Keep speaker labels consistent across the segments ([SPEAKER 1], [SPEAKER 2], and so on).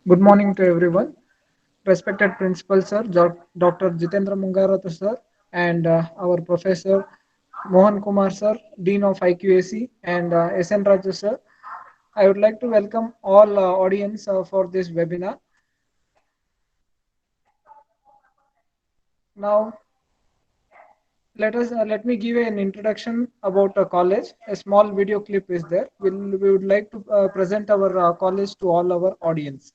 [SPEAKER 1] Good morning to everyone. Respected Principal Sir, Dr. Jitendra Mungarathu Sir, and our Professor Mohan Kumar Sir, Dean of IQAC, and SN Raju Sir. I would like to welcome all audience for this webinar. Now, let me give an introduction about a college. A small video clip is there. We would like to present our college to all our audience.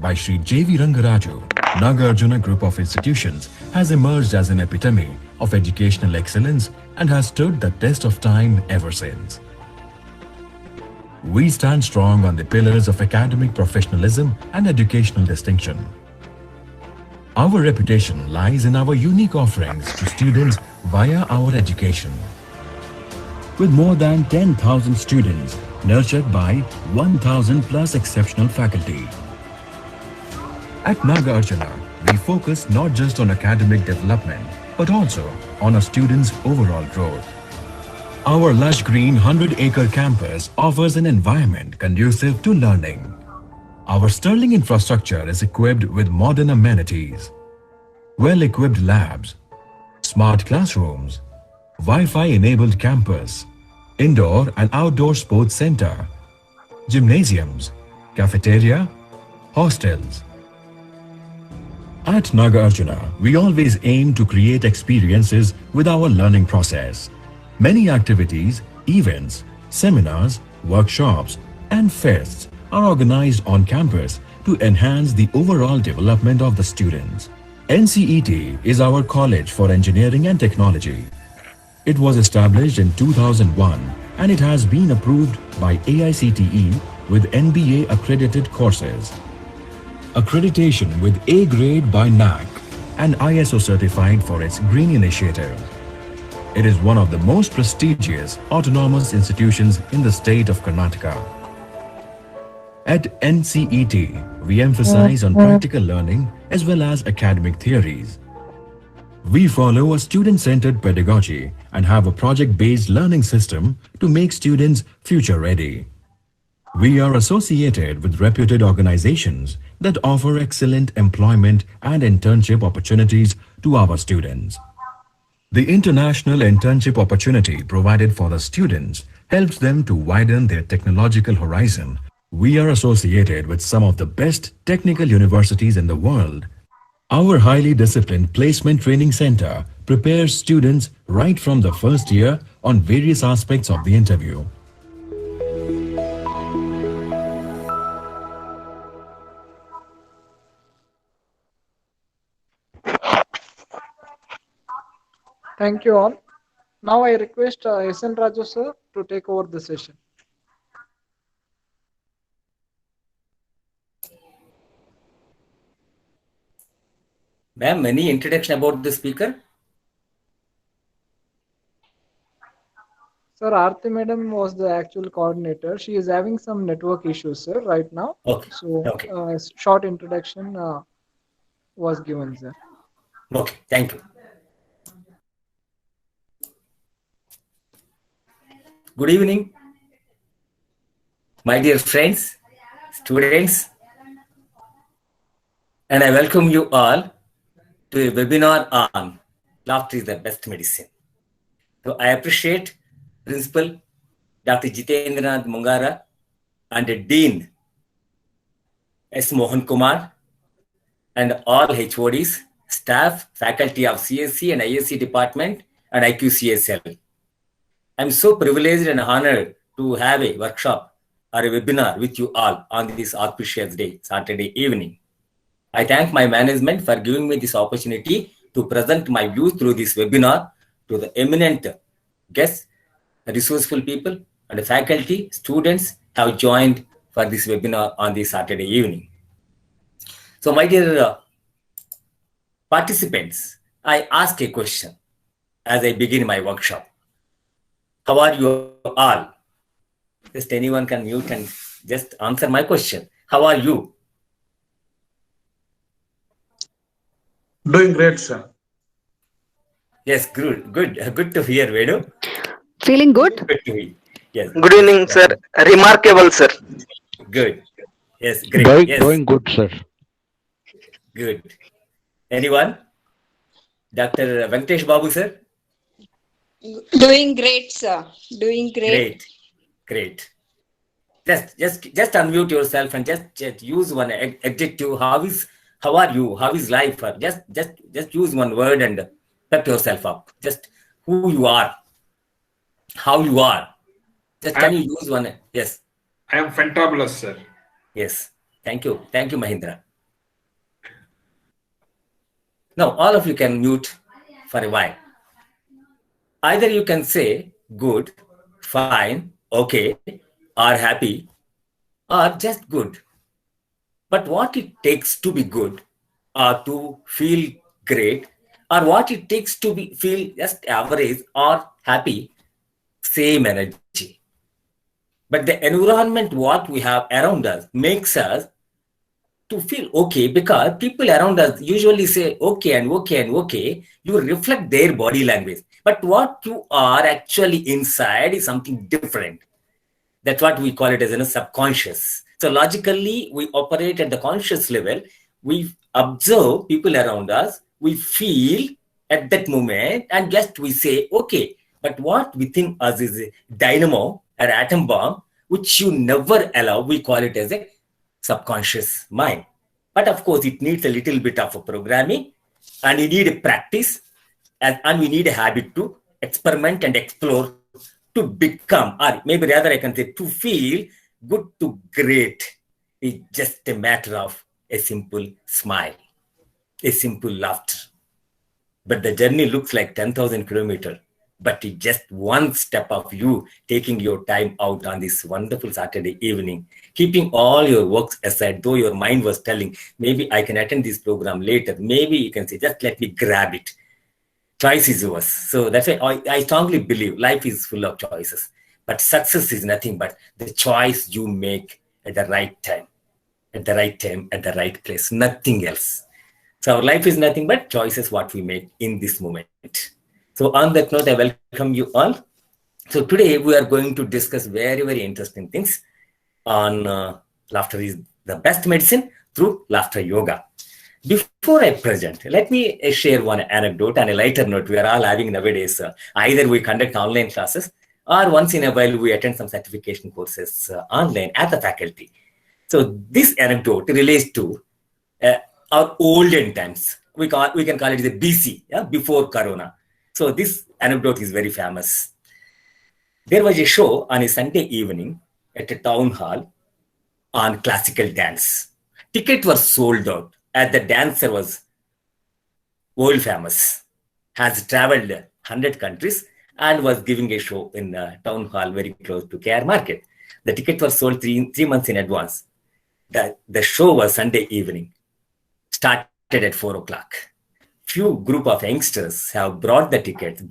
[SPEAKER 2] By Sri J.V. Rangaraju, Nagarjuna Group of Institutions has emerged as an epitome of educational excellence and has stood the test of time ever since. We stand strong on the pillars of academic professionalism and educational distinction. Our reputation lies in our unique offerings to students via our education. With more than 10,000 students nurtured by 1,000 plus exceptional faculty. At Nagarjuna, we focus not just on academic development, but also on our students' overall growth. Our lush green 100-acre campus offers an environment conducive to learning. Our sterling infrastructure is equipped with modern amenities, well-equipped labs, smart classrooms, Wi-Fi-enabled campus, indoor and outdoor sports center, gymnasiums, cafeteria, hostels. At Nagarjuna, we always aim to create experiences with our learning process. Many activities, events, seminars, workshops, and fests are organized on campus to enhance the overall development of the students. NCET is our college for engineering and technology. It was established in 2001 and it has been approved by AICTE with NBA accredited courses. Accreditation with A grade by NAC and ISO certified for its green initiative. It is one of the most prestigious autonomous institutions in the state of Karnataka. At NCET, we emphasize on practical learning as well as academic theories. We follow a student-centered pedagogy and have a project-based learning system to make students future-ready. We are associated with reputed organizations that offer excellent employment and internship opportunities to our students. The international internship opportunity provided for the students helps them to widen their technological horizon. We are associated with some of the best technical universities in the world. Our highly disciplined placement training center prepares students right from the first year on various aspects of the interview.
[SPEAKER 1] Thank you all. Now I request SN Raju sir to take over the session.
[SPEAKER 3] Ma'am, any introduction about the speaker?
[SPEAKER 1] Sir, Aarti madam was the actual coordinator. She is having some network issues, sir, right now.
[SPEAKER 3] Okay.
[SPEAKER 1] So,
[SPEAKER 3] Okay.
[SPEAKER 1] short introduction was given, sir.
[SPEAKER 3] Okay, thank you. Good evening, my dear friends, students, and I welcome you all to a webinar on laughter is the best medicine. So I appreciate Principal Dr. Jitendra Mungara and Dean S. Mohan Kumar and all HODs, staff, faculty of CSC and ISC department and IQCSL. I'm so privileged and honored to have a workshop or a webinar with you all on this auspicious day, Saturday evening. I thank my management for giving me this opportunity to present my views through this webinar to the eminent guests, resourceful people, and faculty, students have joined for this webinar on this Saturday evening. So my dear participants, I ask a question as I begin my workshop. How are you all? Just anyone can mute and just answer my question. How are you?
[SPEAKER 4] Doing great, sir.
[SPEAKER 3] Yes, good to hear, Vedu.
[SPEAKER 5] Feeling good?
[SPEAKER 3] Good to hear. Yes.
[SPEAKER 6] Good evening, sir. Remarkable, sir.
[SPEAKER 3] Good. Yes, great. Yes,
[SPEAKER 7] Doing good, sir.
[SPEAKER 3] good. Anyone? Dr. Venkatesh Babu, sir?
[SPEAKER 8] Doing great, sir. Doing great.
[SPEAKER 3] Great. Just unmute yourself and just use one adjective. How are you? How is life? Or just use one word and pep yourself up. Just who you are, how you are. Just can you use one? Yes.
[SPEAKER 4] I am fantabulous, sir.
[SPEAKER 3] Yes. Thank you, Mahindra. Now all of you can mute for a while. Either you can say good, fine, okay, or happy, or just good. But what it takes to be good, or to feel great, or what it takes to feel just average or happy, same energy. But the environment what we have around us makes us to feel okay, because people around us usually say okay and okay and okay. You reflect their body language. But what you are actually inside is something different. That's what we call it as a subconscious. So logically, we operate at the conscious level. We observe people around us. We feel at that moment, and just we say, okay. But what within us is a dynamo, an atom bomb, which you never allow. We call it as a subconscious mind. But of course, it needs a little bit of a programming, and you need a practice, and we need a habit to experiment and explore to become, or maybe rather I can say to feel good to great. It's just a matter of a simple smile, a simple laughter. But the journey looks like 10,000 kilometers. But it's just one step of you taking your time out on this wonderful Saturday evening, keeping all your works aside, though your mind was telling, maybe I can attend this program later. Maybe you can say, just let me grab it. Choice is yours. So that's why I strongly believe life is full of choices. But success is nothing but the choice you make at the right time, at the right place, nothing else. So our life is nothing but choices what we make in this moment. So on that note, I welcome you all. So today we are going to discuss very, very interesting things on laughter is the best medicine through laughter yoga. Before I present, let me share one anecdote and a lighter note we are all having nowadays. Either we conduct online classes or once in a while we attend some certification courses online at the faculty. So this anecdote relates to our olden times. We can call it the BC, before Corona. So this anecdote is very famous. There was a show on a Sunday evening at a town hall on classical dance. Tickets were sold out as the dancer was world famous, has traveled 100 countries and was giving a show in a town hall very close to KR Market. The tickets were sold three months in advance. The show was Sunday evening, started at 4 o'clock. Few group of youngsters have bought the ticket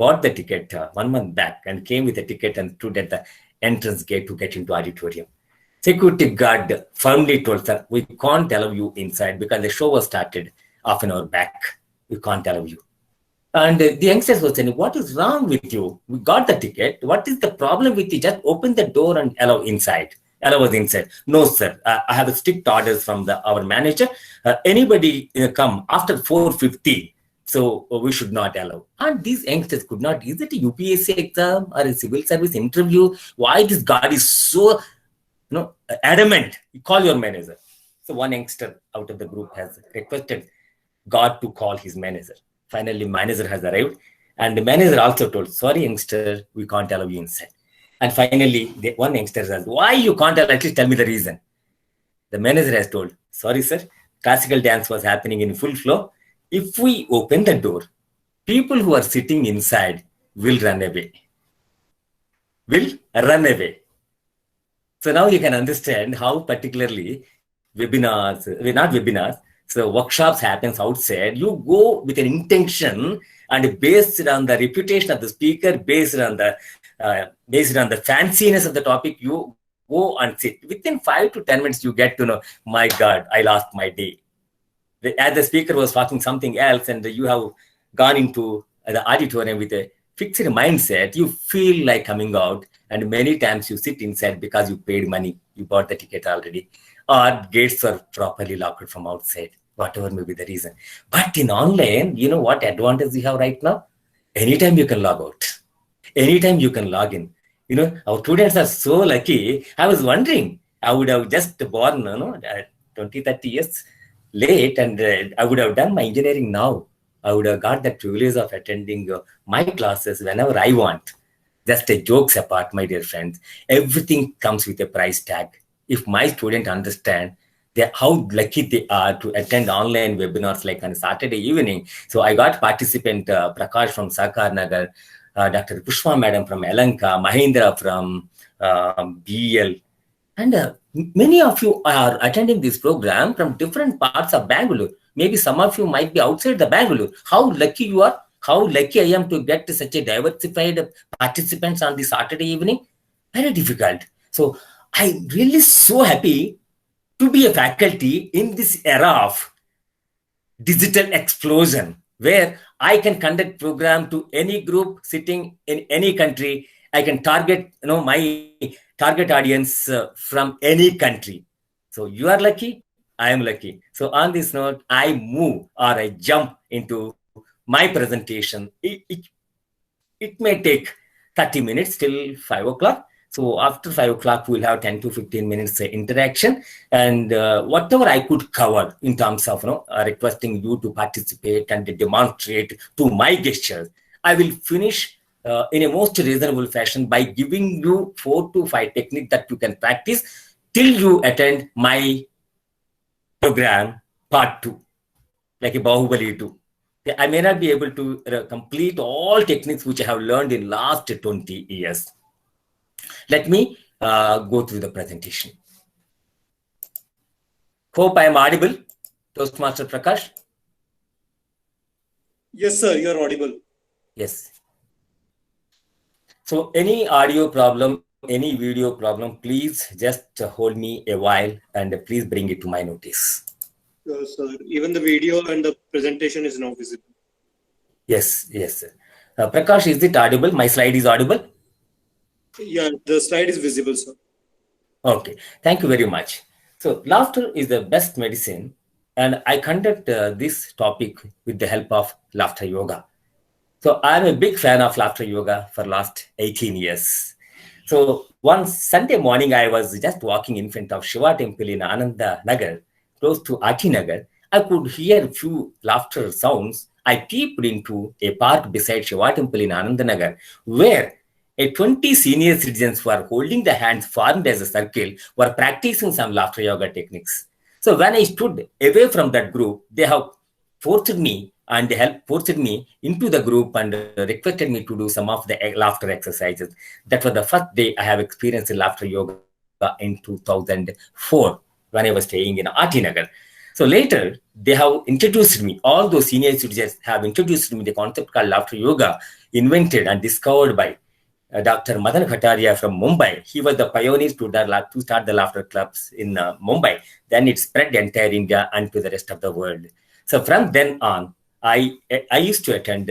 [SPEAKER 3] 1 month back and came with a ticket and stood at the entrance gate to get into auditorium. Security guard firmly told her, we can't allow you inside because the show was started half an hour back. We can't allow you. And the youngsters were saying, what is wrong with you? We got the ticket. What is the problem with you? Just open the door and allow inside. Allow us inside. No, sir. I have strict orders from our manager. Anybody come after 4:50. So we should not allow. And these youngsters could not. Is it a UPSC exam or a civil service interview? Why this guard is so adamant? You call your manager. So one youngster out of the group has requested God to call his manager. Finally, manager has arrived. And the manager also told, sorry, youngster, we can't allow you inside. And finally, one youngster says, why you can't allow? At least tell me the reason. The manager has told, sorry, sir, classical dance was happening in full flow. If we open the door, people who are sitting inside will run away. So now you can understand how particularly So workshops happens outside. You go with an intention and based on the reputation of the speaker, based on the fanciness of the topic, you go and sit. Within 5 to 10 minutes, you get to know, my God, I lost my day. As the speaker was talking something else, and you have gone into the auditorium with a fixed mindset, you feel like coming out. And many times you sit inside because you paid money, you bought the ticket already, or gates are properly locked from outside, whatever may be the reason. But in online, you know what advantage you have right now? Anytime you can log out, anytime you can log in. You know, our students are so lucky. I was wondering, I would have just born, 20, 30 years late, and I would have done my engineering now. I would have got the privilege of attending my classes whenever I want. Just a jokes apart, my dear friends. Everything comes with a price tag. If my students understand how lucky they are to attend online webinars like on Saturday evening. So I got participant Prakash from Sakar Nagar, Dr. Pushpa Madam from Elanka, Mahindra from BL. And many of you are attending this program from different parts of Bangalore. Maybe some of you might be outside the Bangalore. How lucky you are. How lucky I am to get such a diversified participants on the Saturday evening. Very difficult. So I'm really so happy to be a faculty in this era of digital explosion, where I can conduct program to any group sitting in any country. I can target, my target audience from any country. So you are lucky, I am lucky. So on this note, I move or I jump into my presentation. It may take 30 minutes till 5 o'clock. So after 5 o'clock, we'll have 10 to 15 minutes interaction, and whatever I could cover in terms of requesting you to participate and demonstrate to my gestures, I will finish in a most reasonable fashion by giving you 4 to 5 techniques that you can practice till you attend my program part 2, like a Bahubali 2. I may not be able to complete all techniques which I have learned in last 20 years. Let me go through the presentation. Hope I am audible, Toastmaster Prakash.
[SPEAKER 5] Yes, sir, you are audible.
[SPEAKER 3] Yes. So any audio problem, any video problem, please just hold me a while and please bring it to my notice.
[SPEAKER 5] Sir, even the video and the presentation is now visible.
[SPEAKER 3] Yes, yes. Prakash, is it audible? My slide is audible?
[SPEAKER 5] Yeah, the slide is visible, sir.
[SPEAKER 3] Okay, thank you very much. So laughter is the best medicine, and I conduct this topic with the help of laughter yoga. So I'm a big fan of laughter yoga for last 18 years. So one Sunday morning, I was just walking in front of Shiva temple in Ananda Nagar, close to Ati Nagar. I could hear a few laughter sounds. I peeped into a park beside Shiva temple in Ananda Nagar, where 20 senior citizens who are holding the hands formed as a circle were practicing some laughter yoga techniques. So when I stood away from that group, they have forced me into the group and requested me to do some of the laughter exercises. That was the first day I have experienced laughter yoga in 2004 when I was staying in Ati Nagar. So later, they have introduced me, all those senior citizens have introduced me the concept called laughter yoga, invented and discovered by Dr. Madan Kataria from Mumbai. He was the pioneer to start the laughter clubs in Mumbai. Then it spread entire India and to the rest of the world. So from then on, I used to attend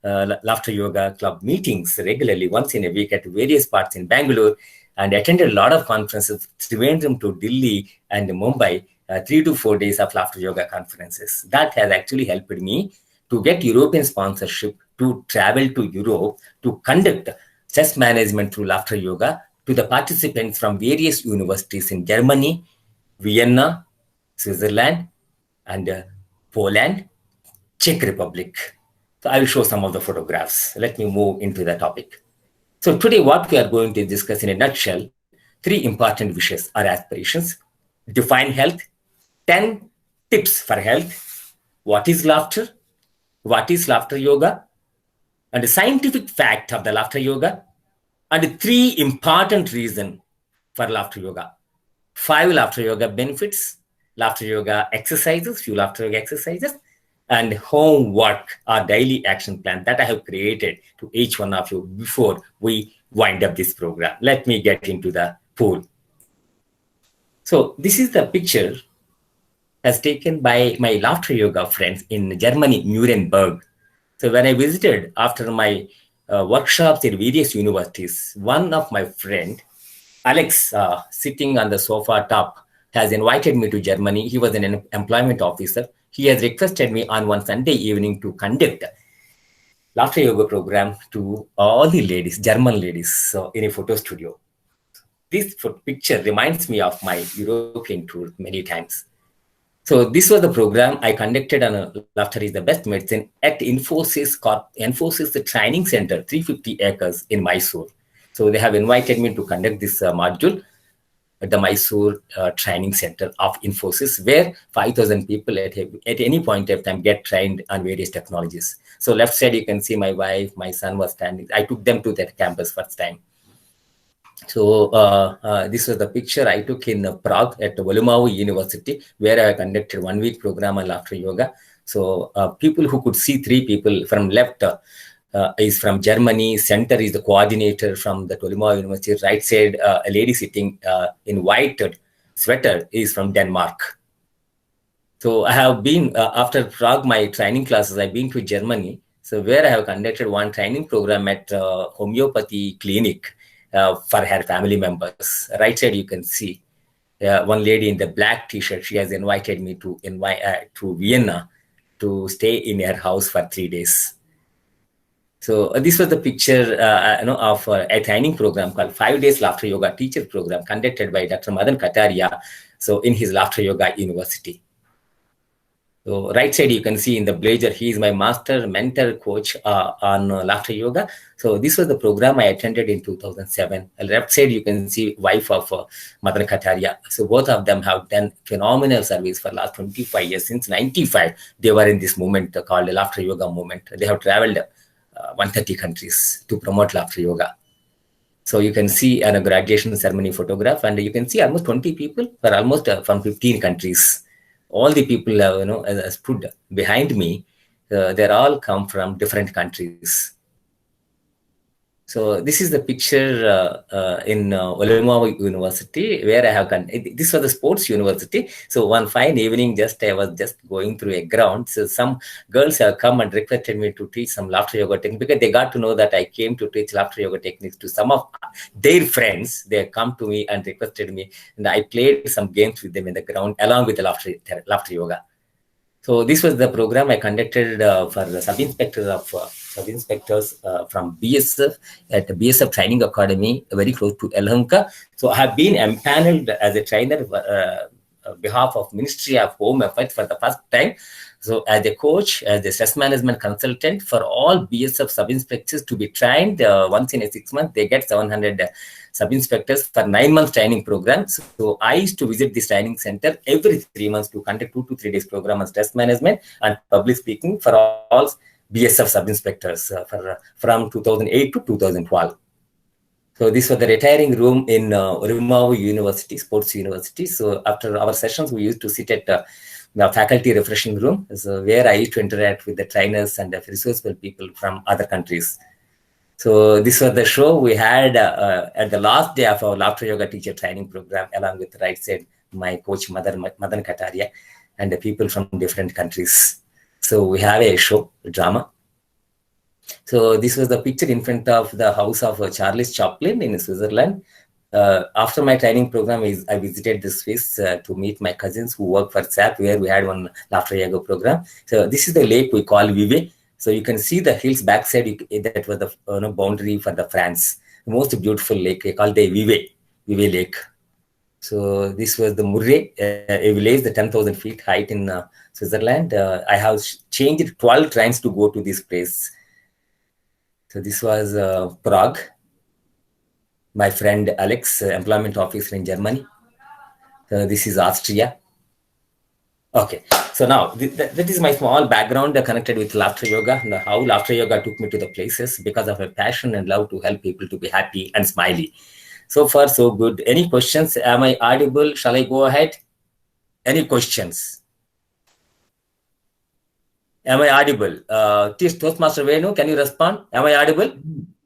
[SPEAKER 3] laughter yoga club meetings regularly, once in a week at various parts in Bangalore, and attended a lot of conferences, Trivandrum to Delhi and Mumbai, 3 to 4 days of laughter yoga conferences. That has actually helped me to get European sponsorship, to travel to Europe, to conduct stress management through laughter yoga to the participants from various universities in Germany, Vienna, Switzerland, and Poland, Czech Republic. So I will show some of the photographs. Let me move into the topic. So today what we are going to discuss in a nutshell, 3 important wishes or aspirations: define health, 10 tips for health, what is laughter yoga, and the scientific fact of the laughter yoga, and 3 important reasons for laughter yoga, 5 laughter yoga benefits, laughter yoga exercises, few laughter yoga exercises, and homework or daily action plan that I have created to each one of you before we wind up this program. Let me get into the pool. So this is the picture as taken by my laughter yoga friends in Germany, Nuremberg. So when I visited after my workshops in various universities, one of my friend, Alex, sitting on the sofa top, has invited me to Germany. He was an employment officer. He has requested me on one Sunday evening to conduct laughter yoga program to all the ladies, German ladies, in a photo studio. This picture reminds me of my European tour many times. So this was the program I conducted on Laughter is the Best Medicine at Infosys the Training Center, 350 acres in Mysore. So they have invited me to conduct this module at the Mysore Training Center of Infosys, where 5,000 people at any point of time get trained on various technologies. So left side, you can see my wife, my son was standing. I took them to that campus first time. So this was the picture I took in Prague at Volumau University, where I conducted 1 week program on laughter yoga. So people who could see 3 people from left is from Germany, center is the coordinator from the Volumau University, right side a lady sitting in white sweater is from Denmark. So I have been, after Prague, my training classes, I've been to Germany. So where I have conducted one training program at homeopathy clinic for her family members. Right side, you can see one lady in the black t-shirt. She has invited me to Vienna to stay in her house for 3 days. So this was the picture of a training program called 5 Days Laughter Yoga Teacher Program conducted by Dr. Madan Kataria. So in his Laughter Yoga University. So right side, you can see in the blazer, he is my master, mentor, coach on laughter yoga. So this was the program I attended in 2007. And left side, you can see wife of Madan Kataria. So both of them have done phenomenal service for last 25 years. Since 95, they were in this movement called the laughter yoga movement. They have traveled 130 countries to promote laughter yoga. So you can see a graduation ceremony photograph, and you can see almost 20 people for almost from 15 countries. All the people, stood behind me, they all come from different countries. So this is the picture in Volumau University, where I have this was the sports university. So one fine evening, I was just going through a ground. So some girls have come and requested me to teach some laughter yoga technique, because they got to know that I came to teach laughter yoga techniques to some of their friends. They come to me and requested me, and I played some games with them in the ground along with the laughter yoga. So this was the program I conducted for the sub-inspectors from BSF at the BSF Training Academy, very close to Yelahanka. So I have been empaneled as a trainer on behalf of Ministry of Home Affairs for the first time. So as a coach, as a stress management consultant for all BSF sub-inspectors to be trained once in a 6 months, they get 700 sub-inspectors for 9 months training program. So I used to visit this training center every 3 months to conduct 2 to 3 days program on stress management and public speaking for all BSF sub-inspectors from 2008 to 2012. So this was the retiring room in Volumau University, Sports University. So after our sessions, we used to sit at the faculty refreshing room, where I used to interact with the trainers and the resourceful people from other countries. So this was the show we had at the last day of our laughter yoga teacher training program, along with right side my coach Madan Kataria and the people from different countries. So we have a show, a drama. So this was the picture in front of the house of Charles Chaplin in Switzerland. After my training program, I visited the Swiss to meet my cousins who work for SAP, where we had one laughter yoga program. So this is the lake we call Vive. So you can see the hills backside. That was the boundary for the France. The most beautiful lake, we call the Vive Lake. So this was the Murray, a village, the 10,000 feet height in Switzerland. I have changed 12 trains to go to this place. So this was Prague. My friend Alex, employment officer in Germany. This is Austria. Okay, so now that is my small background connected with laughter yoga, and how laughter yoga took me to the places because of my passion and love to help people to be happy and smiley. So far, so good. Any questions? Am I audible? Shall I go ahead? Any questions? Am I audible? Toastmaster Venu, can you respond? Am I audible?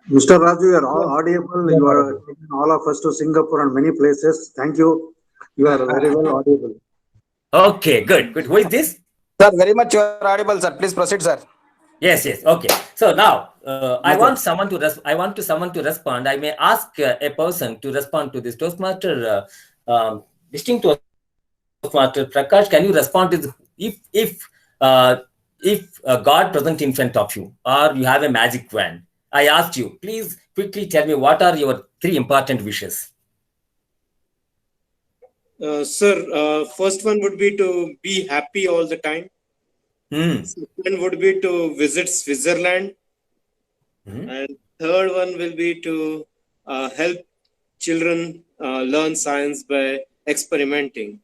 [SPEAKER 7] Mr. Raju, you are audible. You are taking all of us to Singapore and many places. Thank you. You are very well audible.
[SPEAKER 3] Okay, good. Good. Who is this?
[SPEAKER 9] Sir, very much you are audible, sir. Please proceed, sir.
[SPEAKER 3] Yes, yes. Okay. So now I want someone to respond. I may ask a person to respond to this. Toastmaster, distinct Toastmaster Prakash, can you respond to this? If God present in front of you, or you have a magic wand, I asked you, please quickly tell me what are your 3 important wishes.
[SPEAKER 5] Sir, first one would be to be happy all the time. Second would be to visit Switzerland. And third one will be to help children learn science by experimenting.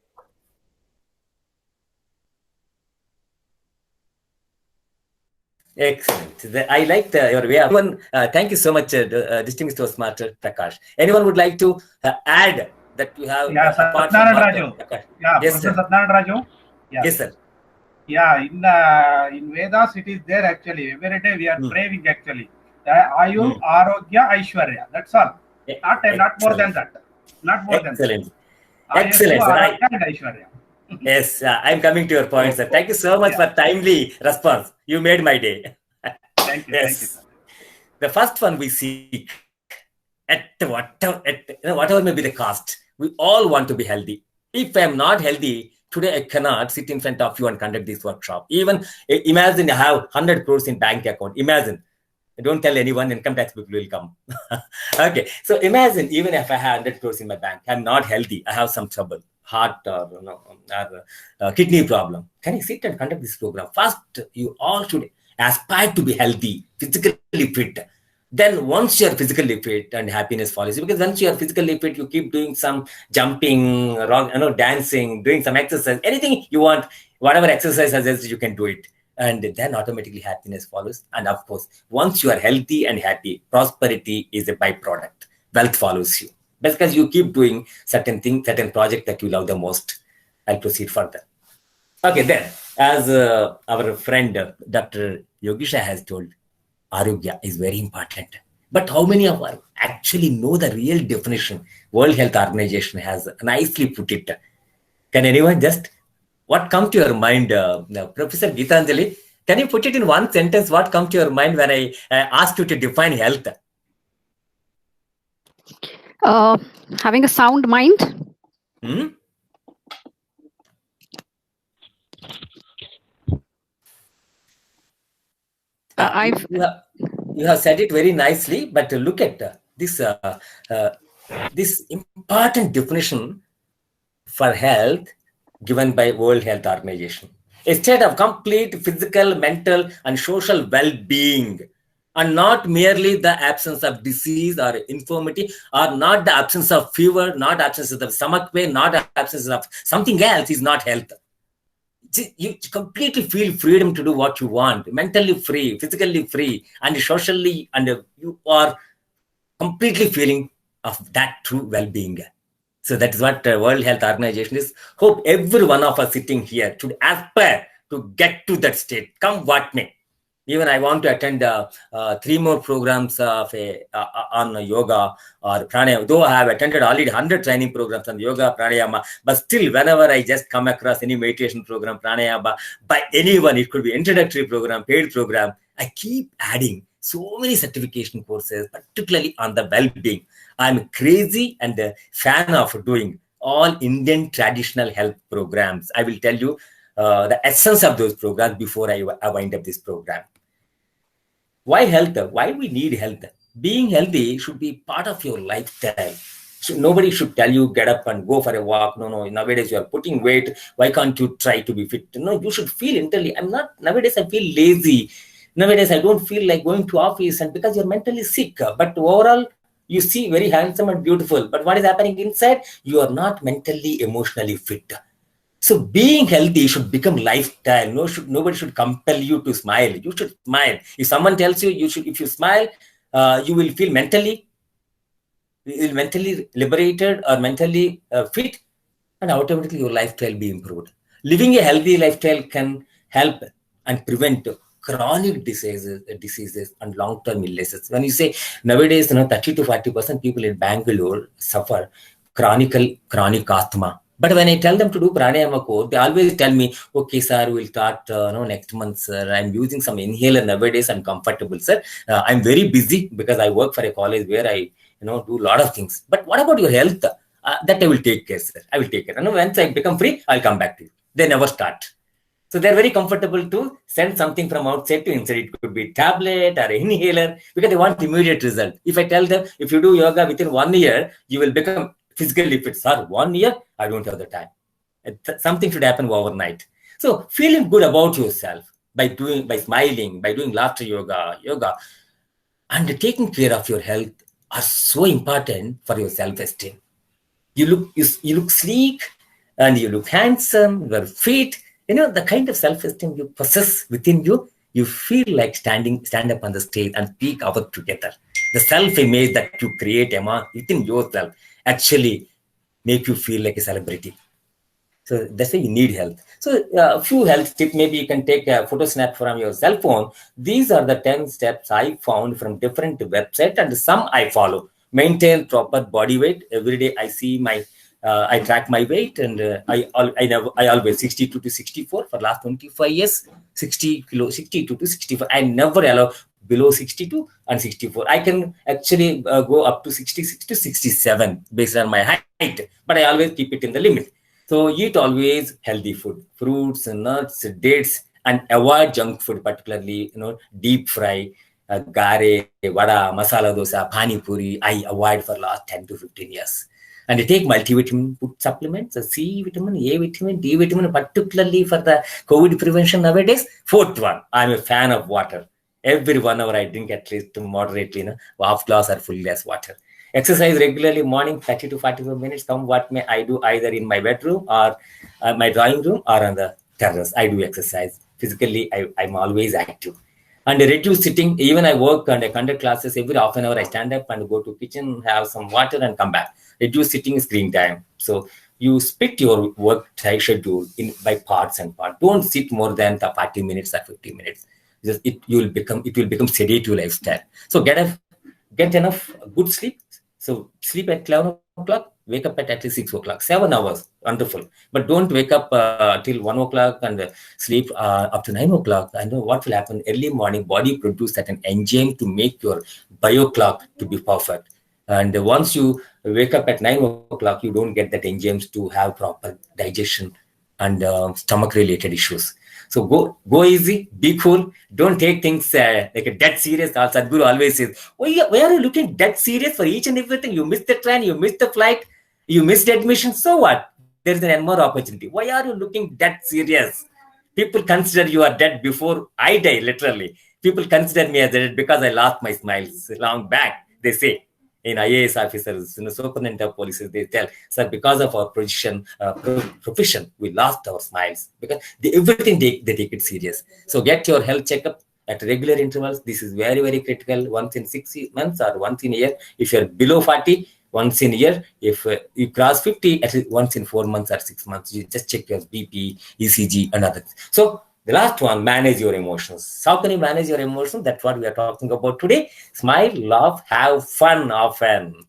[SPEAKER 3] Excellent. I like your way. Thank you so much, distinguished Toastmaster Prakash. Anyone would like to add that you have?
[SPEAKER 10] Yeah, Satyanarayana Raju. Yeah,
[SPEAKER 3] yes,
[SPEAKER 10] Professor Satyanarayana Raju. Yeah.
[SPEAKER 3] Yes, sir.
[SPEAKER 10] Yeah, in Vedas it is there actually. Every day we are craving actually. Ayu, Arogya, Aishwarya. That's all. Not more than that. Not more than that.
[SPEAKER 3] Excellent. Excellent.
[SPEAKER 10] And Aishwarya.
[SPEAKER 3] Yes, I'm coming to your point, sir. Thank you so much for timely response. You made my day.
[SPEAKER 10] Thank you.
[SPEAKER 3] Yes.
[SPEAKER 10] Thank you.
[SPEAKER 3] The first one we seek at whatever may be the cost. We all want to be healthy. If I'm not healthy, today I cannot sit in front of you and conduct this workshop. Even imagine I have 100 crores in bank account. Imagine. Don't tell anyone, income tax people will come. Okay. So imagine even if I have 100 crores in my bank, I'm not healthy. I have some trouble. Heart or kidney problem. Can I sit and conduct this program? First, you all should aspire to be healthy, physically fit. Then once you are physically fit and happiness follows, because once you are physically fit, you keep doing some jumping, dancing, doing some exercise, anything you want, whatever exercises you can do it. And then automatically happiness follows. And of course, once you are healthy and happy, prosperity is a byproduct. Wealth follows you. Because you keep doing certain things, certain project that you love the most. I'll proceed further. Okay, then, as our friend Dr. Yogisha has told, Arogya is very important. But how many of us actually know the real definition? World Health Organization has nicely put it. Can anyone just, what comes to your mind, Professor Geetanjali? Can you put it in one sentence? What comes to your mind when I asked you to define health?
[SPEAKER 11] Having a sound mind.
[SPEAKER 3] You have said it very nicely, but look at this important definition for health given by World Health Organization. A state of complete physical, mental, and social well-being, and not merely the absence of disease or infirmity, or not the absence of fever, not absence of the stomach pain, not absence of something else is not health. You completely feel freedom to do what you want, mentally free, physically free, and socially, and you are completely feeling of that true well-being. So that is what World Health Organization is. Hope every one of us sitting here should aspire to get to that state, come what may. Even I want to attend 3 more programs of on yoga or pranayama. Though I have attended already 100 training programs on yoga, pranayama, but still whenever I just come across any meditation program, pranayama, by anyone, it could be introductory program, paid program, I keep adding so many certification courses, particularly on the well-being. I'm crazy and a fan of doing all Indian traditional health programs. I will tell you the essence of those programs before I wind up this program. Why health? Why we need health? Being healthy should be part of your lifestyle. So nobody should tell you get up and go for a walk. No. Nowadays you are putting weight. Why can't you try to be fit? No, you should feel internally. Nowadays I feel lazy. Nowadays I don't feel like going to office, and because you're mentally sick. But overall, you see very handsome and beautiful. But what is happening inside? You are not mentally, emotionally fit. So being healthy should become lifestyle. Nobody should compel you to smile. You should smile. If someone tells you if you smile, you will feel mentally liberated or mentally fit. and automatically your lifestyle be improved. Living a healthy lifestyle can help and prevent chronic diseases and long-term illnesses. When you say nowadays, 30 to 40% people in Bangalore suffer chronic asthma. But when I tell them to do pranayama core, they always tell me, okay, sir, we'll start next month, sir. I'm using some inhaler nowadays. I'm comfortable, sir. I'm very busy because I work for a college where I do a lot of things. But what about your health? That I will take care, sir. I will take care. And once I become free, I'll come back to you. They never start. So they're very comfortable to send something from outside to inside. It could be tablet or inhaler because they want immediate result. If I tell them, if you do yoga within 1 year, you will become physically fit. Sir, 1 year, I don't have the time. Something should happen overnight. So feeling good about yourself by smiling, by doing laughter yoga, and taking care of your health are so important for your self-esteem. You look sleek and you look handsome, you are fit. The kind of self-esteem you possess within you, you feel like stand up on the stage and speak out together. The self-image that you create within yourself actually make you feel like a celebrity. So that's why you need health. So a few health tips, maybe you can take a photo snap from your cell phone. These are the 10 steps I found from different websites and some I follow. Maintain proper body weight. Every day I see I track my weight and I always 62 to 64 for last 25 years, 62 to 64. I never allow below 62 and 64. I can actually go up to 66 to 67 based on my height, but I always keep it in the limit. So eat always healthy food, fruits and nuts, dates, and avoid junk food, particularly deep fry, gare, vada, masala dosa, pani puri. I avoid for last 10 to 15 years. And I take multivitamin food supplements, C vitamin, A vitamin, D vitamin, particularly for the COVID prevention nowadays. Fourth one, I'm a fan of water. Every 1 hour I drink at least moderately, half glass or full glass water. Exercise regularly morning, 30 to 45 minutes. Come what may I do either in my bedroom or my drawing room or on the terrace. I do exercise. Physically, I'm always active. And reduce sitting. Even I work and I conduct classes. Every half an hour I stand up and go to kitchen, have some water and come back. Reduce sitting screen time. So you split your work schedule by parts and parts. Don't sit more than 40 minutes or 50 minutes. It will become sedative lifestyle. So get enough good sleep. So sleep at 11 o'clock, wake up at least 6 o'clock, 7 hours, wonderful. But don't wake up till 1 o'clock and sleep up to 9 o'clock. I know what will happen. Early morning, body produce certain enzyme to make your bio clock to be perfect. And once you wake up at 9 o'clock, you don't get that enzymes to have proper digestion and stomach-related issues. So go easy, be cool. Don't take things like a dead serious. Sadhguru always says, why are you looking dead serious for each and everything? You missed the train, you missed the flight, you missed admission. So what? There's an more opportunity. Why are you looking dead serious? People consider you are dead before I die, literally. People consider me as dead because I lost my smiles long back, they say. In IAS officers, superintendent of police, they tell, sir, because of our profession, we lost our smiles because everything they take it serious. So get your health checkup at regular intervals. This is very, very critical. Once in 6 months or once in a year. If you're below 40, once in a year. If you cross 50, at least once in 4 months or 6 months, you just check your BP, ECG, and others. So the last one, manage your emotions. How can you manage your emotions? That's what we are talking about today. Smile, laugh, have fun often.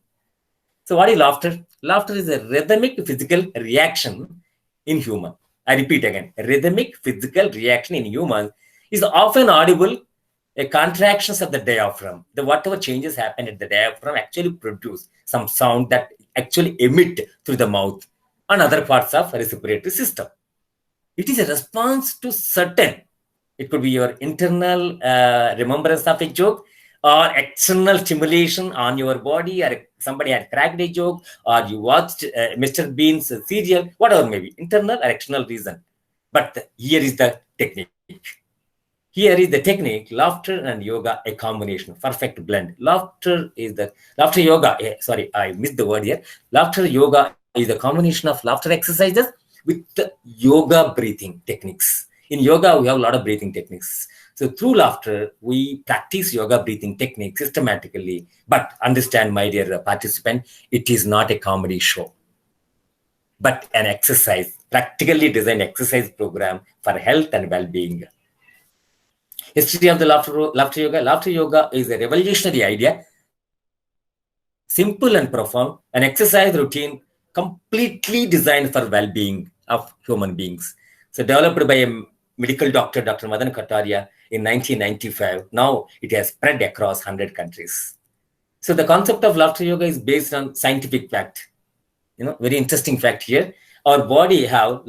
[SPEAKER 3] So what is laughter? Laughter is a rhythmic physical reaction in human. I repeat again, a rhythmic physical reaction in humans is often audible, a contractions of the diaphragm. Whatever changes happen at the diaphragm actually produce some sound that actually emit through the mouth and other parts of respiratory system. It is a response to certain, it could be your internal remembrance of a joke or external stimulation on your body, or somebody had cracked a joke, or you watched Mr. Bean's serial, whatever may be, internal or external reason. But here is the technique. Here is the technique, laughter and yoga, a combination, perfect blend. Laughter yoga, sorry, I missed the word here. Laughter yoga is a combination of laughter exercises with the yoga breathing techniques. In yoga, we have a lot of breathing techniques. So through laughter, we practice yoga breathing techniques systematically. But understand, my dear participant, it is not a comedy show. but an exercise, practically designed exercise program for health and well-being. History of the laughter yoga. Laughter yoga is a revolutionary idea, simple and profound, an exercise routine completely designed for well-being of human beings. So developed by a medical doctor, Dr. Madan Kataria, in 1995. Now it has spread across 100 countries. So the concept of laughter yoga is based on scientific fact. Very interesting fact here. Our body have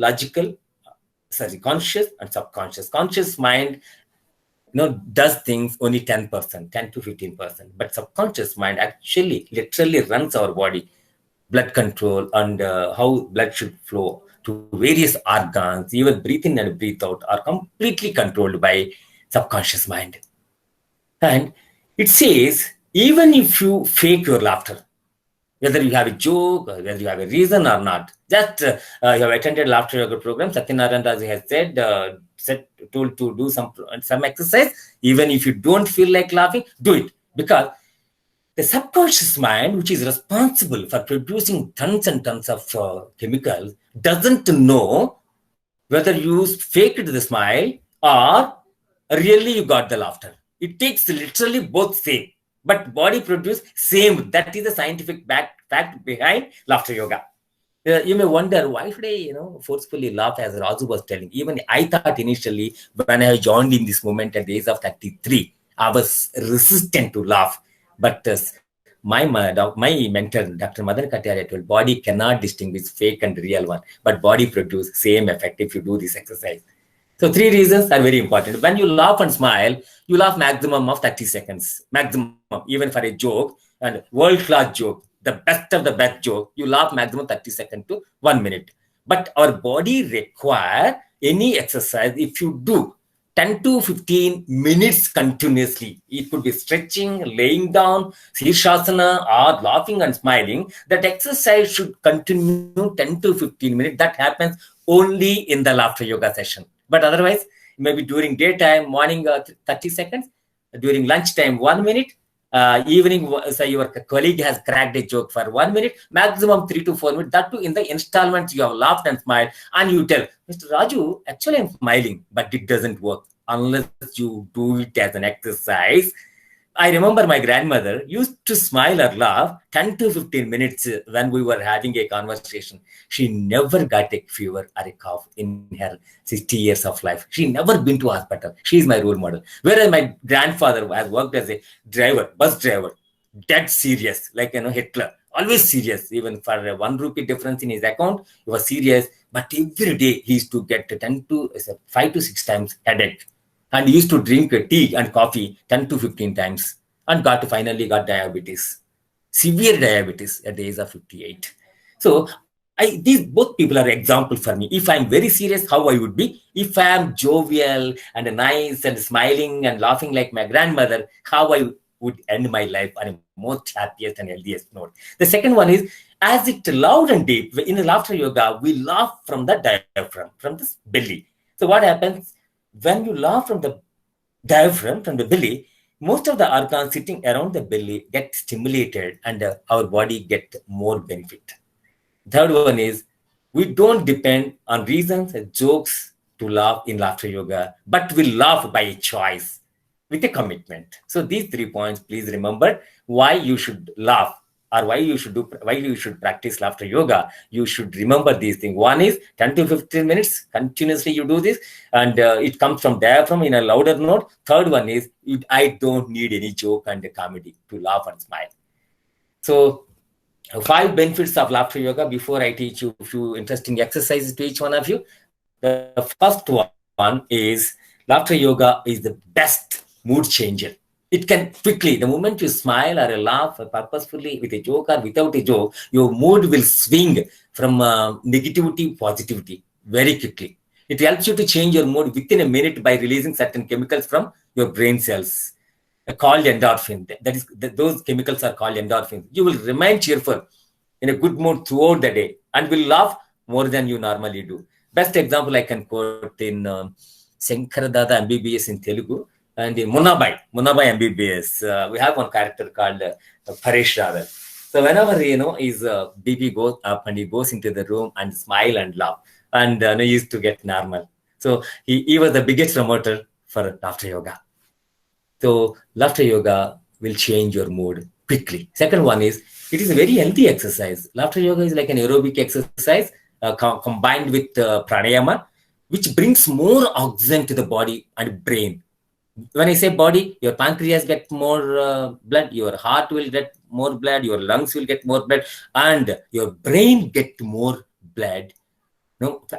[SPEAKER 3] conscious and subconscious. Conscious mind does things only 10%, 10 to 15%. But subconscious mind actually literally runs our body, blood control and how blood should flow to various organs, even breathe in and breathe out are completely controlled by subconscious mind. And it says, even if you fake your laughter, whether you have a joke, or whether you have a reason or not, just you have attended laughter yoga program, Satyanarayan Raju has told to do some exercise. Even if you don't feel like laughing, do it. Because the subconscious mind, which is responsible for producing tons and tons of chemicals, doesn't know whether you faked the smile or really you got the laughter. It takes literally both same, but body produce same. That is the scientific fact behind laughter yoga. You may wonder, why should I, forcefully laugh, as Raju was telling. Even I thought initially, when I joined in this movement at the age of 33, I was resistant to laugh. But my mentor, Dr. Madan Kataria, told, body cannot distinguish fake and real one, but body produce same effect if you do this exercise. So 3 reasons are very important. When you laugh and smile, you laugh maximum of 30 seconds. Maximum, even for a joke, and world-class joke, the best of the best joke, you laugh maximum 30 seconds to 1 minute. But our body require any exercise, if you do 10 to 15 minutes continuously, it could be stretching, laying down, Shirshasana, or laughing and smiling, that exercise should continue 10 to 15 minutes. That happens only in the laughter yoga session. But otherwise, maybe during daytime, morning 30 seconds, during lunchtime 1 minute, evening, say your colleague has cracked a joke for 1 minute, maximum 3 to 4 minutes. That too in the installments you have laughed and smiled, and you tell, Mr. Raju, actually I'm smiling, but it doesn't work unless you do it as an exercise. I remember my grandmother used to smile or laugh 10 to 15 minutes when we were having a conversation. She never got a fever or a cough in her 60 years of life. She never been to hospital. She is my role model. Whereas my grandfather has worked as a driver, bus driver, dead serious, like Hitler, always serious. Even for a 1 rupee difference in his account, he was serious. But every day he used to get 5 to 6 times headache. And he used to drink tea and coffee 10 to 15 times and finally got diabetes, severe diabetes at the age of 58. So these both people are example for me. If I'm very serious, how I would be. If I am jovial and nice and smiling and laughing like my grandmother, how I would end my life on a most happiest and healthiest note. The second one is, as it loud and deep, in the laughter yoga, we laugh from the diaphragm, from the belly. So what happens? When you laugh from the diaphragm, from the belly, most of the organs sitting around the belly get stimulated and our body get more benefit. Third one is, we don't depend on reasons and jokes to laugh in laughter yoga, but we laugh by choice with a commitment. So these 3 points, please remember why you should laugh or why you should practice laughter yoga. You should remember these things. One is 10 to 15 minutes continuously you do this, and it comes from diaphragm in a louder note. Third one is, I don't need any joke and comedy to laugh and smile. So 5 benefits of laughter yoga before I teach you a few interesting exercises to each one of you. The first one is, laughter yoga is the best mood changer. It can quickly, the moment you smile or laugh purposefully with a joke or without a joke, your mood will swing from negativity to positivity very quickly. It helps you to change your mood within a minute by releasing certain chemicals from your brain cells called endorphin. That is, those chemicals are called endorphins. You will remain cheerful in a good mood throughout the day and will laugh more than you normally do. Best example I can quote in Shankaradada MBBS in Telugu. And in Munnabai MBBS, we have one character called Paresh Rawal. So So whenever, his BP goes up and he goes into the room and smile and laugh, and he used to get normal. So he was the biggest promoter for laughter yoga. So laughter yoga will change your mood quickly. Second one is, it is a very healthy exercise. Laughter yoga is like an aerobic exercise combined with pranayama, which brings more oxygen to the body and brain. When I say body, your pancreas get more blood, your heart will get more blood, your lungs will get more blood, and your brain get more blood.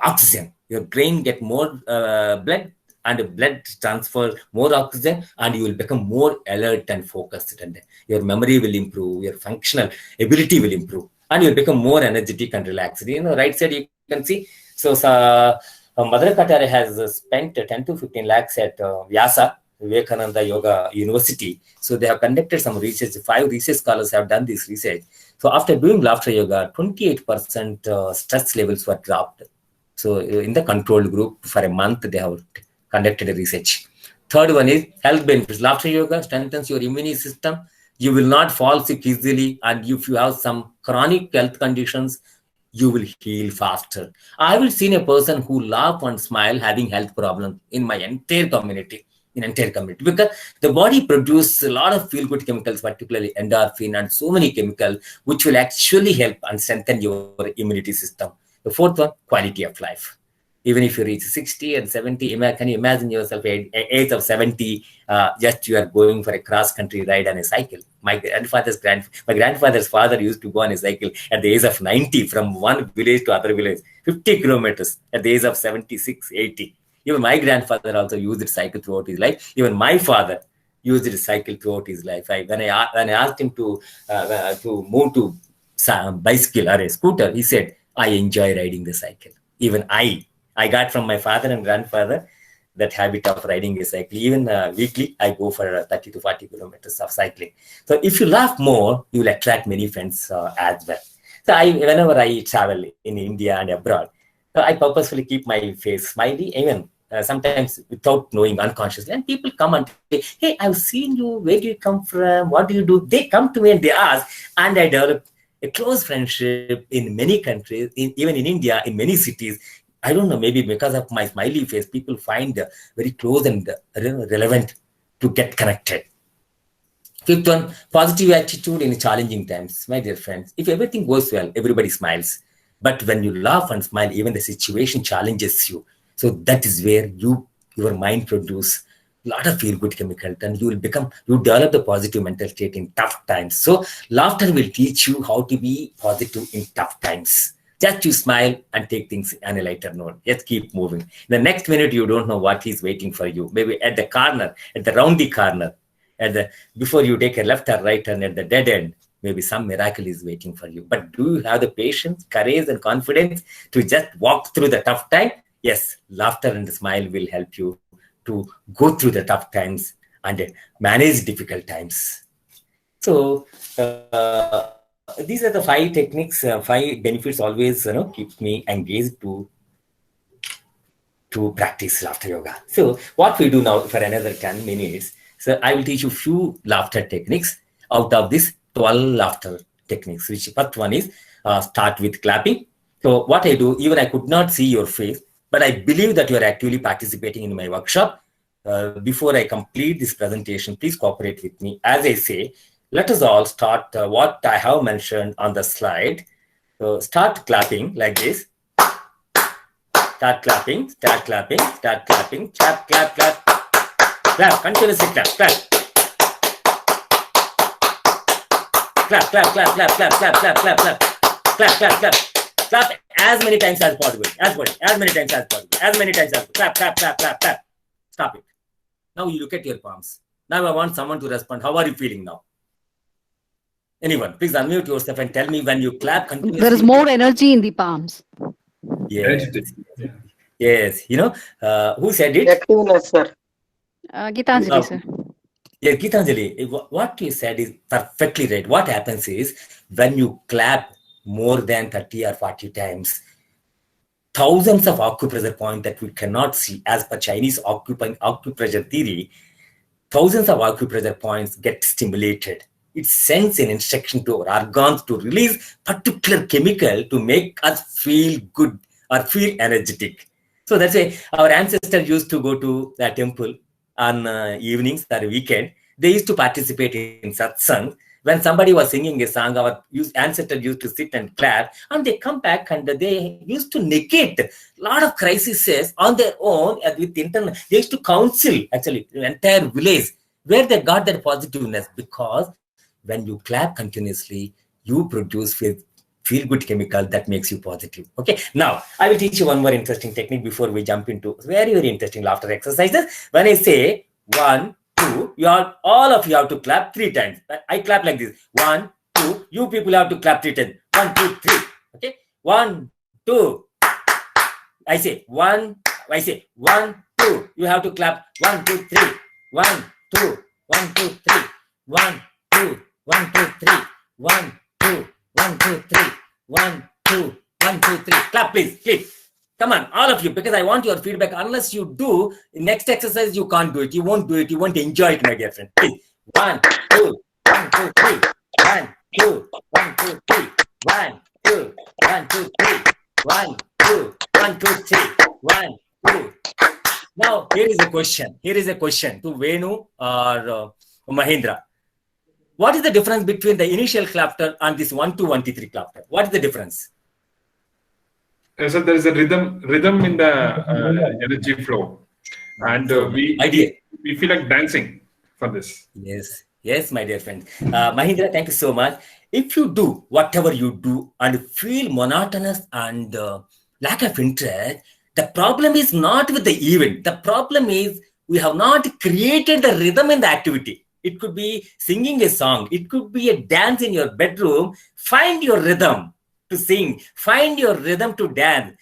[SPEAKER 3] Oxygen. Your brain get more blood, and blood transfer more oxygen, and you will become more alert and focused. And your memory will improve, your functional ability will improve, and you will become more energetic and relaxed. Right side you can see. So Madhura Katare has spent 10 to 15 lakhs at Vyasa Vivekananda Yoga University. So they have conducted some research. 5 research scholars have done this research. So after doing laughter yoga, 28% stress levels were dropped. So in the control group for a month, they have conducted a research. Third one is health benefits. Laughter yoga strengthens your immune system. You will not fall sick easily. And if you have some chronic health conditions, you will heal faster. I have seen a person who laugh and smile having health problems in my entire community. Because the body produces a lot of feel-good chemicals, particularly endorphin and so many chemicals, which will actually help and strengthen your immunity system. The fourth one, quality of life. Even if you reach 60 and 70, can you imagine yourself at age of 70, just you are going for a cross-country ride on a cycle. My grandfather's father used to go on a cycle at the age of 90 from one village to other village, 50 kilometers at the age of 76, 80. Even my grandfather also used a cycle throughout his life. Even my father used a cycle throughout his life. When I asked him to move to bicycle or a scooter, he said, I enjoy riding the cycle. Even I got from my father and grandfather that habit of riding a cycle. Even weekly, I go for 30 to 40 kilometers of cycling. So if you laugh more, you will attract many friends as well. So whenever I travel in India and abroad, I purposefully keep my face smiley, even sometimes without knowing, unconsciously. And people come and say, hey, I've seen you. Where do you come from? What do you do? They come to me and they ask, and I develop a close friendship in many countries, even in India, in many cities. I don't know, maybe because of my smiley face, people find very close and relevant to get connected. Fifth one, positive attitude in challenging times. My dear friends, if everything goes well, everybody smiles. But when you laugh and smile, even the situation challenges you. So that is where your mind produces a lot of feel-good chemicals, and you develop the positive mental state in tough times. So laughter will teach you how to be positive in tough times. Just you smile and take things on a lighter note. Just keep moving. The next minute, you don't know what is waiting for you. Maybe at the corner, at the roundy corner, before you take a left or right turn at the dead end, maybe some miracle is waiting for you. But do you have the patience, courage, and confidence to just walk through the tough time? Yes, laughter and smile will help you to go through the tough times and manage difficult times. So these are the 5 techniques, 5 benefits always keep me engaged to practice laughter yoga. So what we do now for another 10 minutes, so I will teach you few laughter techniques out of this 12 laughter techniques, which first one is start with clapping. So what I do, even I could not see your face, but I believe that you are actively participating in my workshop. Before I complete this presentation, please cooperate with me. As I say, let us all start what I have mentioned on the slide. So start clapping like this. Start clapping, start clapping, start clapping, clap, clap, clap. Clap, continuously clap, clap. Clap, clap, clap, clap, clap, clap, clap, clap, clap. Clap, clap, clap. Clap as many times as possible. As many times as possible. As many times as possible. Clap, clap, clap, clap, clap. Stop it. Now you look at your palms. Now I want someone to respond. How are you feeling now? Anyone, please unmute yourself and tell me when you clap continuously.
[SPEAKER 11] There is more energy in the palms.
[SPEAKER 3] Yes. Yes. Who said it?
[SPEAKER 6] Activeness, sir.
[SPEAKER 11] Gitanjali, sir.
[SPEAKER 3] Yeah, Gitanjali, what you said is perfectly right. What happens is when you clap more than 30 or 40 times, thousands of acupressure points that we cannot see as per Chinese acupressure theory, thousands of acupressure points get stimulated. it sends an instruction to our organs to release particular chemical to make us feel good or feel energetic. So that's why our ancestors used to go to the temple on evenings or weekend. They used to participate in satsang. When somebody was singing a song, our ancestors used to sit and clap, and they come back and they used to negate a lot of crises on their own with internal. They used to counsel actually the entire village where they got that positiveness, because when you clap continuously, you produce feel good chemical that makes you positive. Okay, now I will teach you one more interesting technique before we jump into very, very interesting laughter exercises. When I say 1, 2, all of you have to clap 3 times. I clap like this. 1, 2. You people have to clap 3 times. 1, 2, 3. Okay. 1, 2. I say 1. I say 1, 2. You have to clap 1, 2, 3. 1, 2. 1, 2, 3. 1, 2. 1, 2, 3. 1, 2. 1, 2, 3. 1, 2. 1, 2, 3. Clap, please. Click. Come on, all of you, because I want your feedback. Unless you do, next exercise, you can't do it. You won't do it. You won't enjoy it, my dear friend. Please. 1, 2, 1, 2, 3. 1, 2, 1, 2, 3. 1, 2, 1, 2, 3. 1, 2, 1, 2, 3. 1, 2. Now, here is a question. Here is a question to Venu or Mahindra. What is the difference between the initial clapter and this 1, 2, 1, 2, 3 clapter? What is the difference?
[SPEAKER 4] So there is a rhythm in the energy flow, and we feel like dancing for this.
[SPEAKER 3] Yes, my dear friend. Mahindra, thank you so much. If you do whatever you do and feel monotonous and lack of interest, the problem is not with the event. The problem is we have not created the rhythm in the activity. It could be singing a song. It could be a dance in your bedroom. Find your rhythm to sing. Find your rhythm to dance.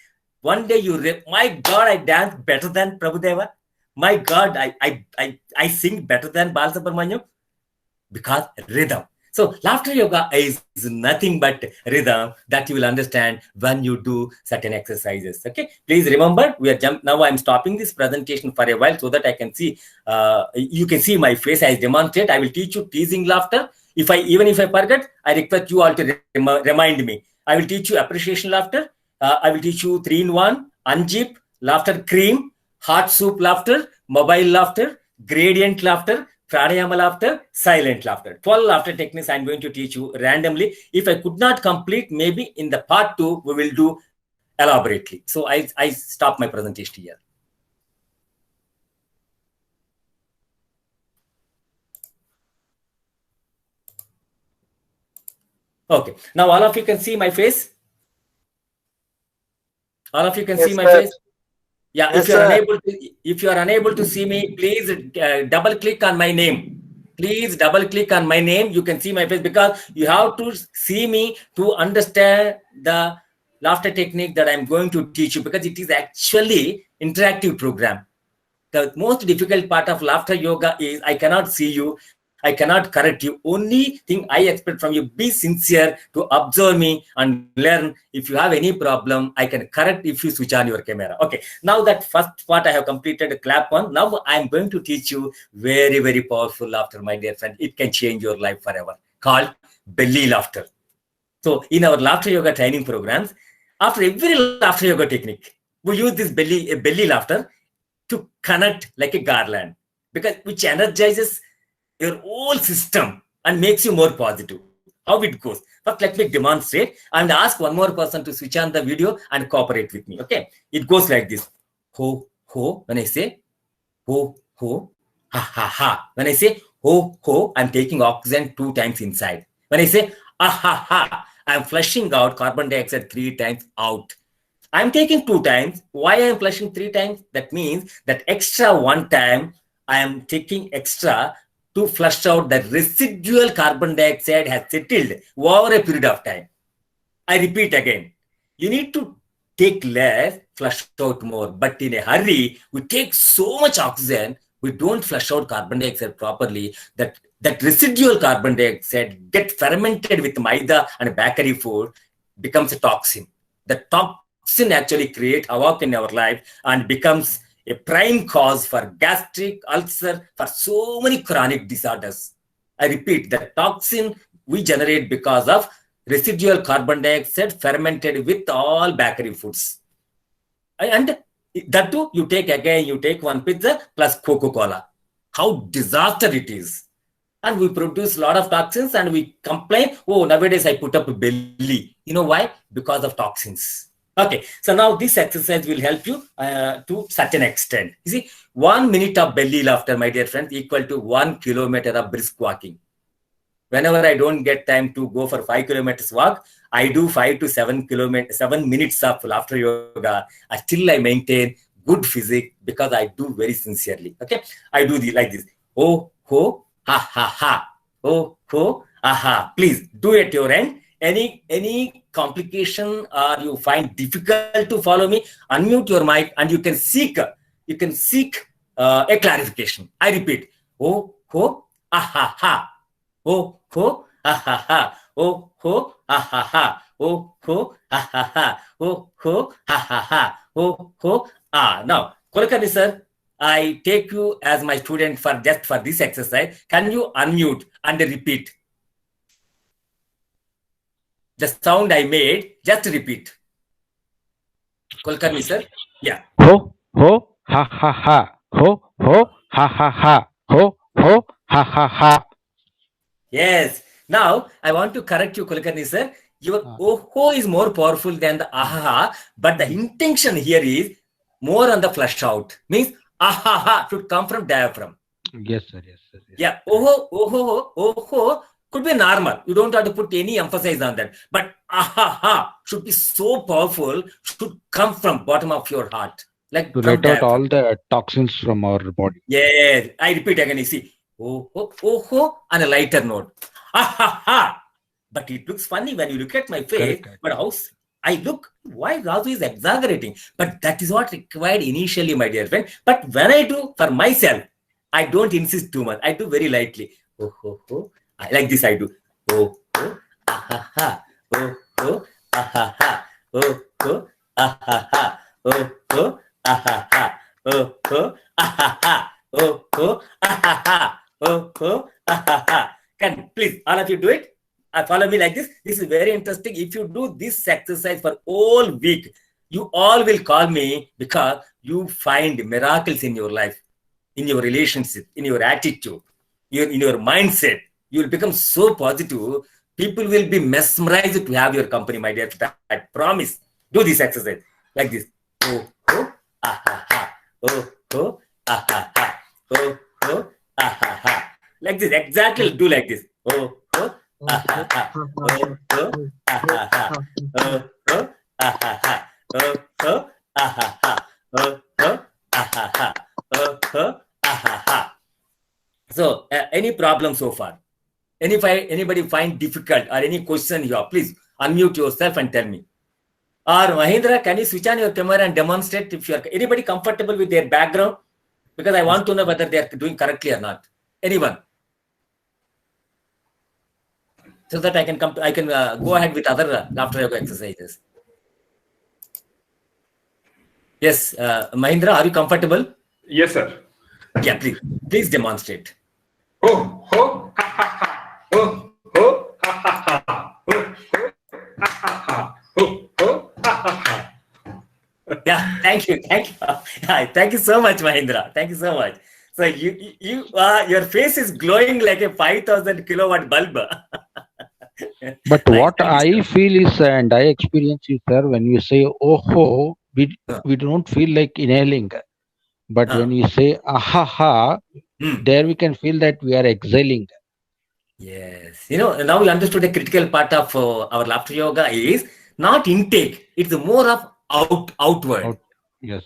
[SPEAKER 3] One day my God, I dance better than Prabhudeva. My God, I sing better than Balasubramaniam, because rhythm. So laughter yoga is nothing but rhythm that you will understand when you do certain exercises. Okay, please remember, now I'm stopping this presentation for a while so that I can see, you can see my face as demonstrate. I will teach you teasing laughter. Even if I forget, I request you all to remind me. I will teach you appreciation laughter. I will teach you 3-in-1, Anjip, laughter cream, hot soup laughter, mobile laughter, gradient laughter, pranayama laughter, silent laughter. 12 laughter techniques I'm going to teach you randomly. If I could not complete, maybe in the part 2, we will do elaborately. So I stop my presentation here. Okay, now all of you can see my face. All of you can see my face. Yeah, yes, if you are unable to see me, please double click on my name. Please double click on my name. You can see my face, because you have to see me to understand the laughter technique that I'm going to teach you, because it is actually interactive program. The most difficult part of laughter yoga is I cannot see you. I cannot correct you. Only thing I expect from you, be sincere to observe me and learn. If you have any problem, I can correct if you switch on your camera. Okay, now that first part I have completed, clap one. Now I'm going to teach you very, very powerful laughter, my dear friend. It can change your life forever, called belly laughter. So in our laughter yoga training programs, after every laughter yoga technique, we use this belly laughter to connect like a garland, which energizes your whole system and makes you more positive. How it goes? First, let me demonstrate and ask one more person to switch on the video and cooperate with me. Okay, it goes like this. Ho, ho. When I say ho, ho, ha, ha, ha. When I say ho, ho, I'm taking oxygen 2 times inside. When I say ah, ha, ha, I'm flushing out carbon dioxide 3 times out. I'm taking 2 times. Why I'm flushing 3 times? That means that extra 1 time I am taking extra to flush out the residual carbon dioxide has settled over a period of time. I repeat again, you need to take less, flush out more. But in a hurry, we take so much oxygen, we don't flush out carbon dioxide properly, that residual carbon dioxide gets fermented with maida and bakery food, becomes a toxin. The toxin actually creates havoc in our life and becomes a prime cause for gastric ulcer, for so many chronic disorders. I repeat, the toxin we generate because of residual carbon dioxide fermented with all bakery foods. And that too, you take one pizza plus Coca-Cola. How disaster it is. And we produce a lot of toxins and we complain, oh, nowadays I put up a belly. You know why? Because of toxins. Okay, so now this exercise will help you to certain extent. You see, 1 minute of belly laughter, my dear friends, equal to 1 kilometer of brisk walking. Whenever I don't get time to go for 5 kilometers walk, I do 5 to 7 minutes of laughter yoga. Still I maintain good physique because I do very sincerely. Okay, I do like this. Oh, ho, ha, ha, ha. Oh, ho, aha. Please do it at your end. Any complication or you find difficult to follow me, unmute your mic and you can seek a clarification. I repeat. Oh, ho, aha, ha. Oh, ho, ah, ha, ha. Oh, ho, ah, ha, ha. Oh, ho, ah, ha, ha. Oh, ho, ah, ha, ha. Oh, ho, ah. Now, Kulkarni sir, I take you as my student for this exercise. Can you unmute and repeat? The sound I made, just repeat. Kulkarni sir, yeah.
[SPEAKER 12] Ho, ha, ha, ha. Ho, ha, ha, ha. Ho, ha, ha, ha.
[SPEAKER 3] Yes. Now, I want to correct you, Kulkarni sir. Your oh is more powerful than the aha, but the intention here is more on the flush out. Means aha should come from diaphragm.
[SPEAKER 12] Yes, sir. Yes, sir. Yes.
[SPEAKER 3] Yeah. Oh could be normal. You don't have to put any emphasis on that. But aha should be so powerful, should come from bottom of your heart. Like
[SPEAKER 12] to let out all the toxins from our body.
[SPEAKER 3] Yes. I repeat again. You see. Oh, on a lighter note. But it looks funny when you look at my face. Correct. But how I look, why Raju is exaggerating? But that is what required initially, my dear friend. But when I do for myself, I don't insist too much. I do very lightly. Like this I do. Oh, ah, ha, oh, ah, ha, oh, ah, ha, oh, ah, ha, oh, ah, ha, oh, ah, ha. Can please all of you do it? Follow me like this. This is very interesting. If you do this exercise for all week, you all will call me because you find miracles in your life, in your relationship, in your attitude, in your mindset. You will become so positive. People will be mesmerized to have your company, my dear. I promise. Do this exercise like this. Oh, ah, ha, ha. Oh, ah, ha, ha. Oh, ah, ha, ha. Like this, exactly do like this. Oh, ah, ha, ha. Oh, ah, ha, ha. Oh, ah, ha, ha. Oh, ah, ha, ha. Oh, ah, ha, ha. Oh, ah, ha, ha. So, any problem so far? Anybody find difficult or any question here? Please unmute yourself and tell me. Or Mahindra, can you switch on your camera and demonstrate if you are anybody comfortable with their background? Because I want to know whether they are doing correctly or not. Anyone? So that I can go ahead with other laughter yoga exercises. Yes, Mahindra, are you comfortable?
[SPEAKER 4] Yes, sir.
[SPEAKER 3] Yeah, please demonstrate.
[SPEAKER 4] Oh, ha, ha, ha. Oh, ha, ha, ha. Oh, ha, ha, ha. Oh, ha, ha, ha.
[SPEAKER 3] Yeah, thank you. Thank you so much, Mahindra. Thank you so much. So your face is glowing like a 5,000 kilowatt bulb.
[SPEAKER 12] But what I feel is, and I experience it, sir, when you say oh, we don't feel like inhaling. But when you say aha, there we can feel that we are exhaling.
[SPEAKER 3] Yes. Now we understood the critical part of our laughter yoga is not intake. It's more of outward.
[SPEAKER 12] Yes.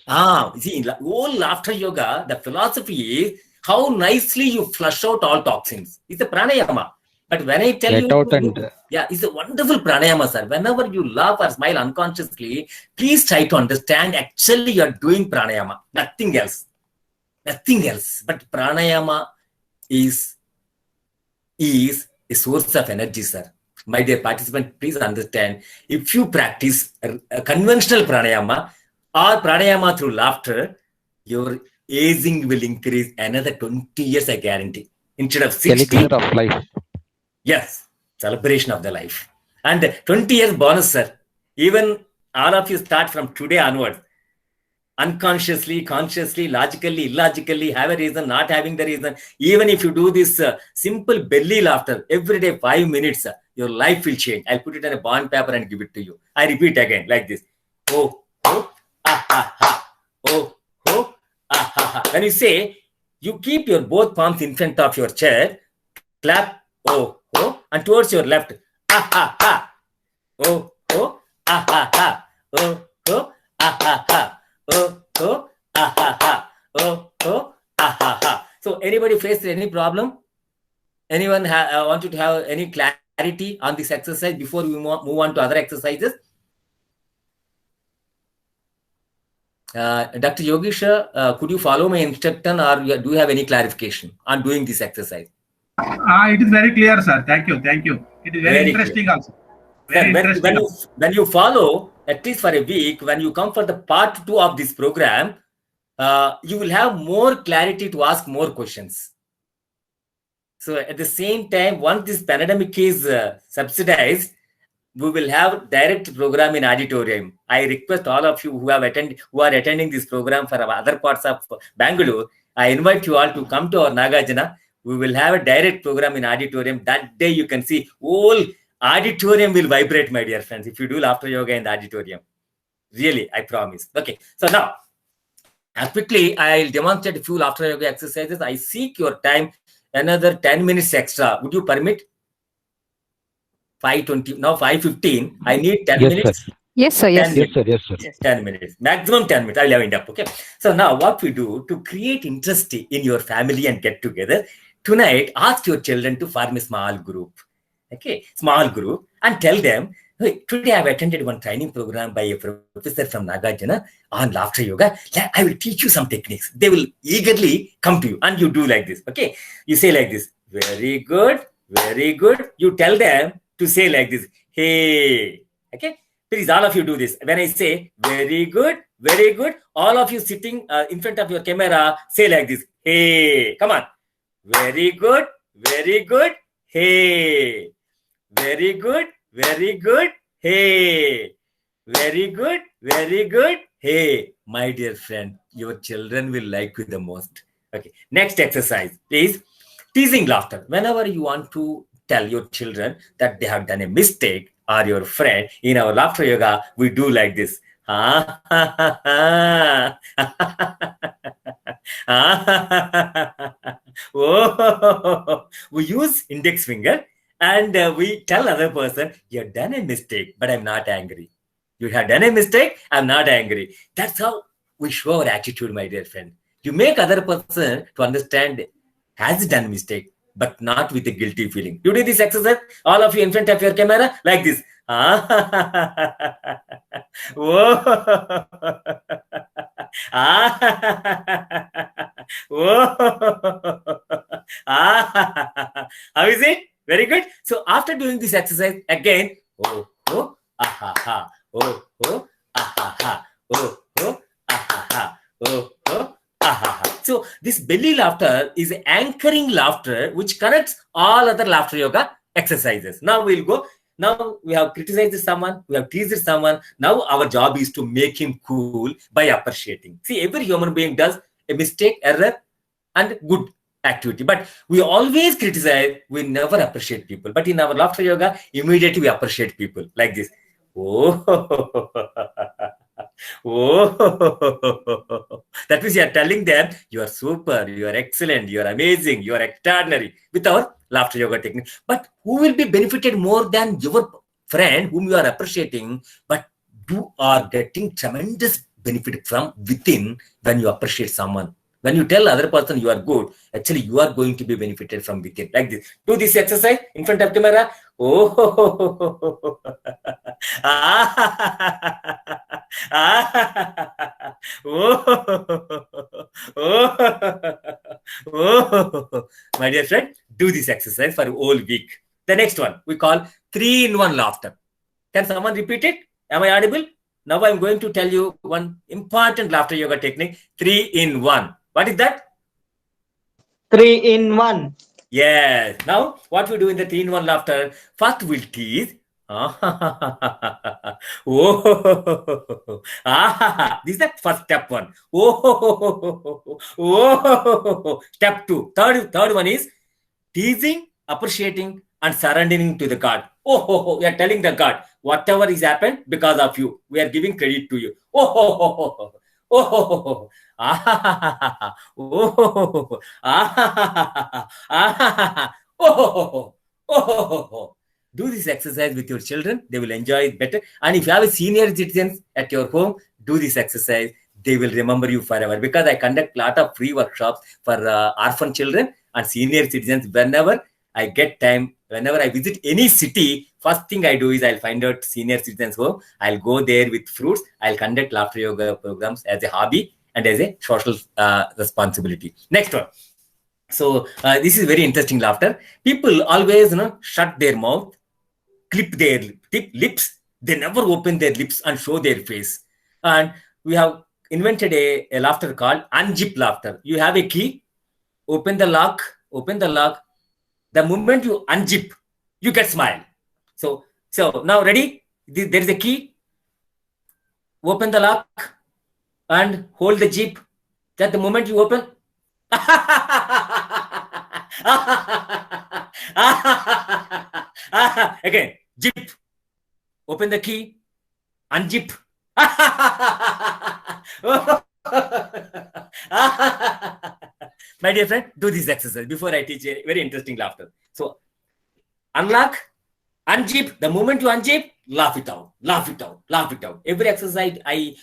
[SPEAKER 3] See, whole laughter yoga, the philosophy is how nicely you flush out all toxins. It's a pranayama. But when I tell it's a wonderful pranayama, sir. Whenever you laugh or smile unconsciously, please try to understand actually you're doing pranayama. Nothing else. But pranayama is a source of energy, sir. My dear participant, please understand. If you practice a conventional pranayama or pranayama through laughter, your aging will increase another 20 years, I guarantee. instead of 60.
[SPEAKER 12] Elixir of life.
[SPEAKER 3] Yes, celebration of the life. And 20 years bonus, sir. Even all of you start from today onwards. Unconsciously, consciously, logically, illogically, have a reason, not having the reason. Even if you do this simple belly laughter every day, 5 minutes, your life will change. I'll put it in a bond paper and give it to you. I repeat again like this. Oh, oh, ah, ha, ha. Oh, oh, ah, ha, ha. When you say, you keep your both palms in front of your chair, clap, oh, oh, and towards your left, ah, ha, ha. Oh, oh, ah, ha, ha. Oh, oh, ah, ha, ha. Oh, oh, ah, ha, ha. Oh, oh, ah, ha, ha. So anybody face any problem? Anyone wanted to have any clarity on this exercise before we move on to other exercises? Dr. Yogisha, could you follow my instruction, or do you have any clarification on doing this exercise?
[SPEAKER 10] It is very clear, sir. Thank you. Thank you. It is very interesting
[SPEAKER 3] clear.
[SPEAKER 10] Also. Very interesting.
[SPEAKER 3] When you follow, at least for a week, when you come for the part 2 of this program, you will have more clarity to ask more questions. So at the same time, once this pandemic is subsidized, we will have direct program in auditorium. I request all of you who are attending this program for other parts of Bangalore, I invite you all to come to our Nagarjuna. We will have a direct program in auditorium. That day you can see whole auditorium will vibrate, my dear friends, if you do laughter yoga in the auditorium. Really, I promise. Okay, so now, quickly, I'll demonstrate a few laughter yoga exercises. I seek your time, another 10 minutes extra. Would you permit? 5:20, now 5:15. I need 10 minutes.
[SPEAKER 12] Sir.
[SPEAKER 11] Yes, sir. Yes, sir.
[SPEAKER 12] Yes, sir.
[SPEAKER 3] 10 minutes, maximum 10 minutes. I'll wind up. Okay. So now what we do to create interest in your family and get together, tonight, ask your children to form a small group. Okay, small group, and tell them, hey, today I've attended one training program by a professor from Nagarjuna on laughter yoga. I will teach you some techniques. They will eagerly come to you, and you do like this. Okay, you say like this. Very good, very good. You tell them to say like this. Hey, okay. Please, all of you do this. When I say very good, all of you sitting in front of your camera, say like this. Hey, come on. Very good, hey. Very good, hey. Very good, hey. My dear friend, your children will like you the most. Okay, next exercise, please. Teasing laughter. Whenever you want to tell your children that they have done a mistake, or your friend, in our laughter yoga, we do like this. We use index finger and we tell other person, you have done a mistake, but I'm not angry. You have done a mistake, I'm not angry. That's how we show our attitude, my dear friend. You make other person to understand has done a mistake, but not with a guilty feeling. You do this exercise, all of you in front of your camera, like this. How is it? Very good. So after doing this exercise, again, So this belly laughter is anchoring laughter, which connects all other laughter yoga exercises. Now we'll go. Now we have criticized someone, we have teased someone. Now our job is to make him cool by appreciating. See, every human being does a mistake, error, and good activity. But we always criticize, we never appreciate people. But in our laughter yoga, immediately we appreciate people like this. That means you are telling them, you are super, you are excellent, you are amazing, you are extraordinary with our laughter yoga technique. But who will be benefited more than your friend whom you are appreciating, but you are getting tremendous benefit from within when you appreciate someone. When you tell other person you are good, actually you are going to be benefited from within. Like this. Do this exercise in front of camera. My dear friend, do this exercise for a whole week. The next one we call 3-in-1 laughter. Can someone repeat it? Am I audible? Now I'm going to tell you one important laughter yoga technique, 3-in-1. What is that?
[SPEAKER 13] 3-in-1.
[SPEAKER 3] Yes. Now, what we do in the 3-in-1 laughter? First, we'll tease. Oh, this is the first step one. Step 2. Third one is teasing, appreciating, and surrendering to the God. We are telling the God, whatever is happened because of you, we are giving credit to you. Do this exercise with your children. They will enjoy it better. And if you have a senior citizens at your home, do this exercise. They will remember you forever, because I conduct a lot of free workshops for orphan children and senior citizens. Whenever I get time, whenever I visit any city, first thing I do is I'll find out senior citizens home. I'll go there with fruits. I'll conduct laughter yoga programs as a hobby and as a social responsibility. Next one. So this is very interesting laughter. People always shut their mouth, clip their lips. They never open their lips and show their face. And we have invented a laughter called unzip laughter. You have a key, open the lock. The moment you unzip, you get smile. So now ready? There is a key. Open the lock and hold the zip. That the moment you open, again, zip. Open the key, unzip. My dear friend, do this exercise before I teach a very interesting laughter. So, unlock, unzip. The moment you unzip, laugh it out. Every exercise I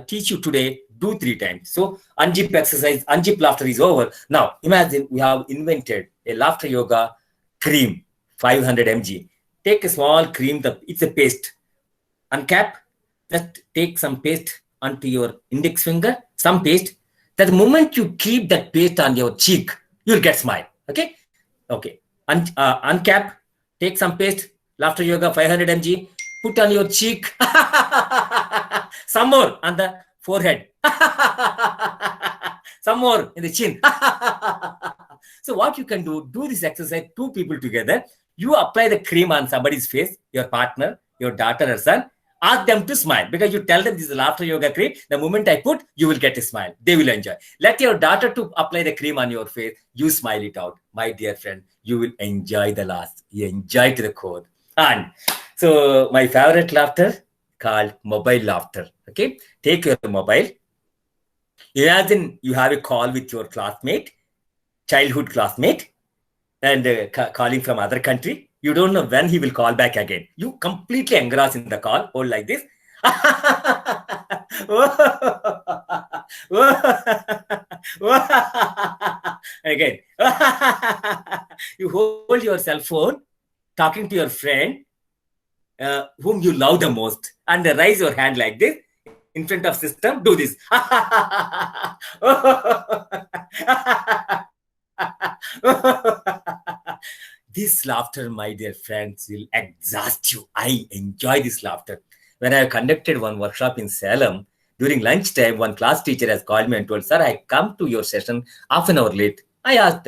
[SPEAKER 3] teach you today, do 3 times. So, unzip exercise, unzip laughter is over. Now, imagine we have invented a laughter yoga cream, 500 mg. Take a small cream, it's a paste. Uncap, just take some paste onto your index finger, some paste. That moment you keep that paste on your cheek, you'll get smile. Okay. Uncap, take some paste, laughter yoga 500 mg, put on your cheek. Some more on the forehead. Some more in the chin. So what you can do this exercise, 2 people together. You apply the cream on somebody's face, your partner, your daughter or son. Ask them to smile, because you tell them this is laughter yoga cream. The moment I put, you will get a smile. They will enjoy. Let your daughter to apply the cream on your face. You smile it out. My dear friend, you will enjoy the last. You enjoy to the core. And so my favorite laughter called mobile laughter. Okay. Take your mobile. Imagine you have a call with your classmate, childhood classmate, and calling from other country. You don't know when he will call back again. You completely engrossed in the call, hold like this. Again. You hold your cell phone, talking to your friend, whom you love the most, and raise your hand like this in front of system. Do this. This laughter, my dear friends, will exhaust you. I enjoy this laughter. When I conducted one workshop in Salem, during lunchtime, one class teacher has called me and told, "Sir, I come to your session half an hour late." I asked,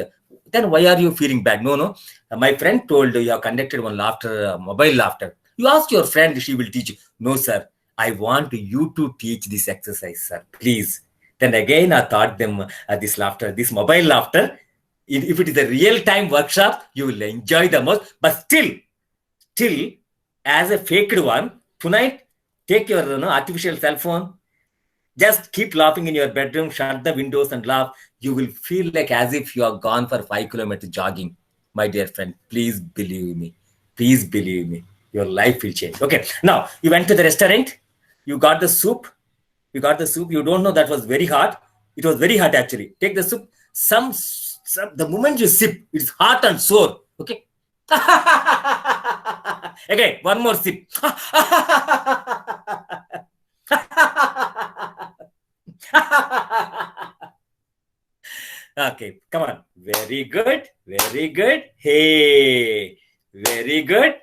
[SPEAKER 3] "Then why are you feeling bad?" No. My friend told, "You have conducted one laughter, mobile laughter. You ask your friend, she will teach you." "No, sir. I want you to teach this exercise, sir. Please." Then again, I taught them this laughter, this mobile laughter. If it is a real-time workshop, you will enjoy the most. But still, as a faked one, tonight, take your artificial cell phone. Just keep laughing in your bedroom, shut the windows and laugh. You will feel like as if you are gone for 5 kilometers jogging. My dear friend, please believe me. Please believe me. Your life will change. Okay, now, you went to the restaurant. You got the soup. You don't know that was very hot. It was very hot actually. Take the soup. The moment you sip, it's hot and sore. Okay. Again, one more sip. Okay, come on. Very good. Hey. Very good.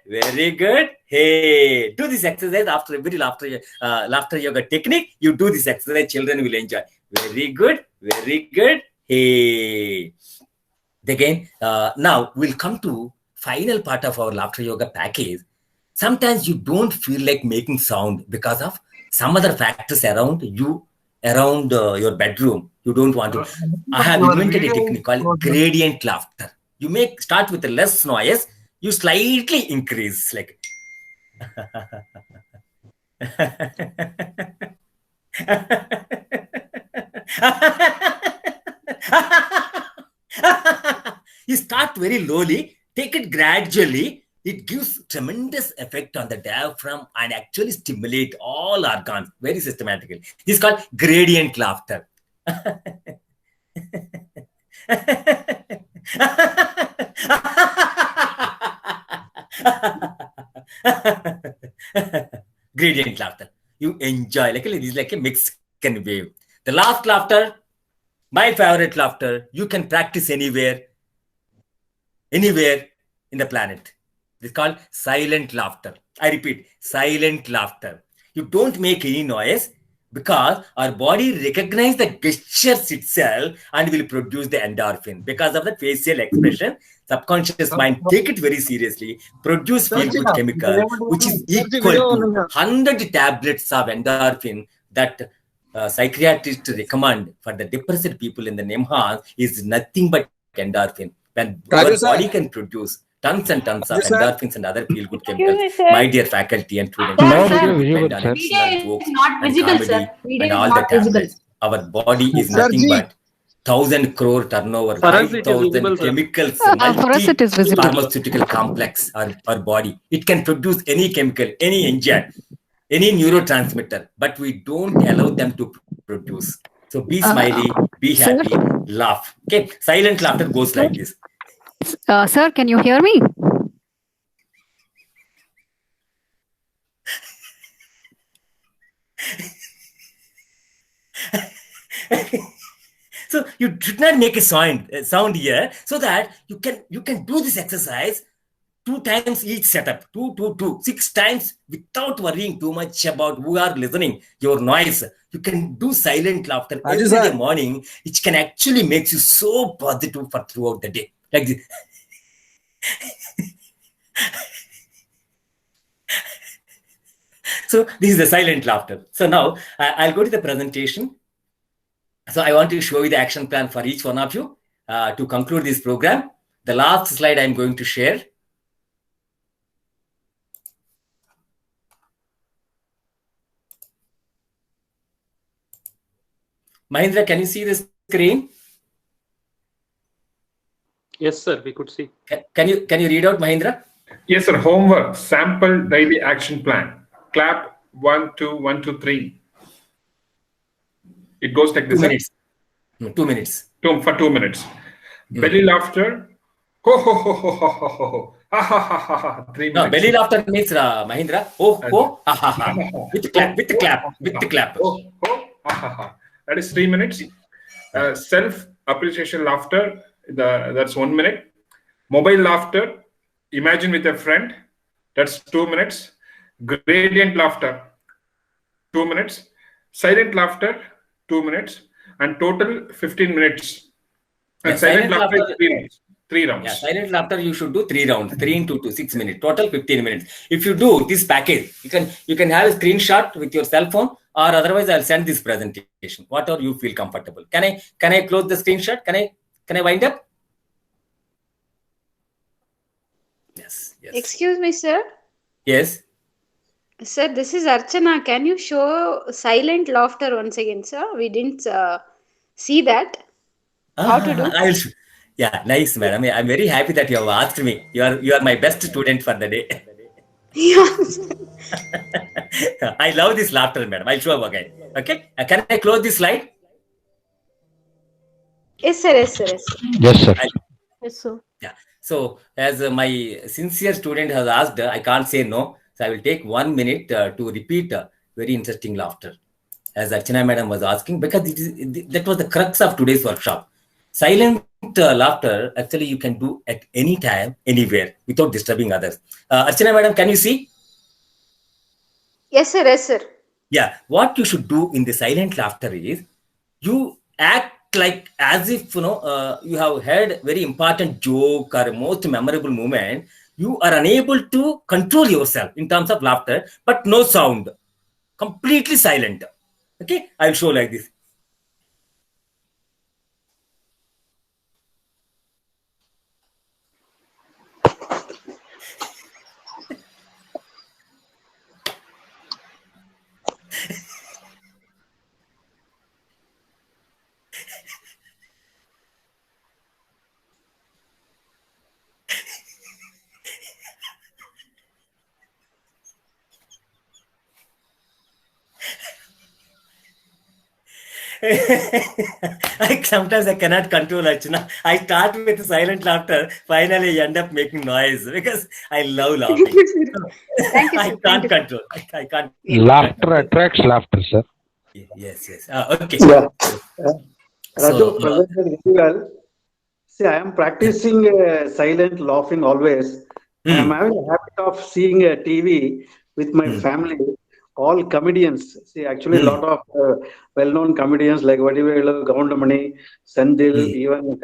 [SPEAKER 3] Hey. Do this exercise after every laughter yoga technique. You do this exercise, children will enjoy. Very good. Hey. Again, now we'll come to final part of our laughter yoga package. Sometimes you don't feel like making sound because of some other factors around you, around your bedroom. You don't want to. I have invented a technique called gradient laughter. You start with less noise, you slightly increase, like you start very lowly, take it gradually. It gives tremendous effect on the diaphragm and actually stimulate all organs very systematically. This is called gradient laughter. Gradient laughter. You enjoy, like this is like a Mexican wave. The last laughter, my favorite laughter, you can practice anywhere in the planet. It's called silent laughter. I repeat, silent laughter. You don't make any noise because our body recognizes the gestures itself and will produce the endorphin. Because of the facial expression, subconscious mind take it very seriously, produce feel-good chemical, which is equal to 100 tablets of endorphin that psychiatrists recommend for the depressed people in the NIMHANS is nothing but endorphin. When our body can produce tons and tons of endorphins and other feel-good chemicals, my dear faculty and students, depend on excellent jokes and comedy and all the tablets. Our body is nothing but 1,000 crore turnover, 5,000 chemicals, pharmaceutical complex, our body. It can produce any chemical, any engine, any neurotransmitter, but we don't allow them to produce. So be smiley, be happy, laugh. Okay, silent laughter goes like this.
[SPEAKER 11] Sir, can you hear me?
[SPEAKER 3] So you should not make a sound here, so that you can do this exercise 2 times each setup, 2, 6 times without worrying too much about who are listening, your noise. You can do silent laughter every morning, which can actually make you so positive for throughout the day. Like this. So this is the silent laughter. So now I'll go to the presentation. So I want to show you the action plan for each one of you to conclude this program. The last slide I'm going to share. Mahindra, can you see the screen?
[SPEAKER 13] Yes, sir, we could see.
[SPEAKER 3] Can you read out, Mahindra?
[SPEAKER 4] Yes, sir. Homework, sample daily action plan. Clap 1, 2, 1, 2, 3. It goes like this.
[SPEAKER 3] 2 minutes. 2 minutes.
[SPEAKER 4] For 2 minutes. Belly laughter. Ho ho ho ho ho ho ho. Ha ha ha ha ha. 3 minutes.
[SPEAKER 3] No, belly laughter means Mahindra. Oh ho ha ha ha. With the clap.
[SPEAKER 4] Oh ho ha ha ha. That is 3 minutes. Self-appreciation laughter. That's 1 minute. Mobile laughter. Imagine with a friend. That's 2 minutes. Gradient laughter. 2 minutes. Silent laughter. 2 minutes. And total 15 minutes. And silent laughter is 3 rounds. 3 rounds.
[SPEAKER 3] Yeah, silent laughter you should do 3 rounds. 3 into 2, 6 minutes. Total 15 minutes. If you do this package, you can have a screenshot with your cell phone, or otherwise I'll send this presentation. Whatever you feel comfortable. Can I close the screenshot? Can I wind up? Yes.
[SPEAKER 8] Excuse me, sir.
[SPEAKER 3] Yes.
[SPEAKER 8] Sir, this is Archana. Can you show silent laughter once again, sir? We didn't see that. How to do?
[SPEAKER 3] Yeah, nice, madam. I'm very happy that you have asked me. You are my best student for the day.
[SPEAKER 8] Yes.
[SPEAKER 3] I love this laughter, madam. I'll show again. Okay? Can I close this slide?
[SPEAKER 8] Yes, sir.
[SPEAKER 12] Yes, sir.
[SPEAKER 8] Yes, sir.
[SPEAKER 3] Yeah. So, as my sincere student has asked, I can't say no. So, I will take 1 minute to repeat very interesting laughter. As Archana madam was asking, because that was the crux of today's workshop. Silent laughter, actually, you can do at any time, anywhere, without disturbing others. Archana madam, can you see?
[SPEAKER 8] Yes, sir.
[SPEAKER 3] Yeah. What you should do in the silent laughter is, you act like as if you have heard very important joke or most memorable moment. You are unable to control yourself in terms of laughter, but no sound, completely silent. Okay, I'll show like this. Sometimes I cannot control, Archana. I start with silent laughter. Finally, I end up making noise because I love laughing.
[SPEAKER 8] Thank you,
[SPEAKER 3] I
[SPEAKER 8] sir.
[SPEAKER 3] can't control. I can't.
[SPEAKER 12] Laughter attracts laughter, sir.
[SPEAKER 3] Yes. Okay.
[SPEAKER 7] Yeah.
[SPEAKER 3] So,
[SPEAKER 7] Raju presented very well. See, I am practicing silent laughing always. I am having a habit of seeing a TV with my family, all comedians. See, actually, a lot of well-known comedians like Vadivelu, Goundamani, Sandil, even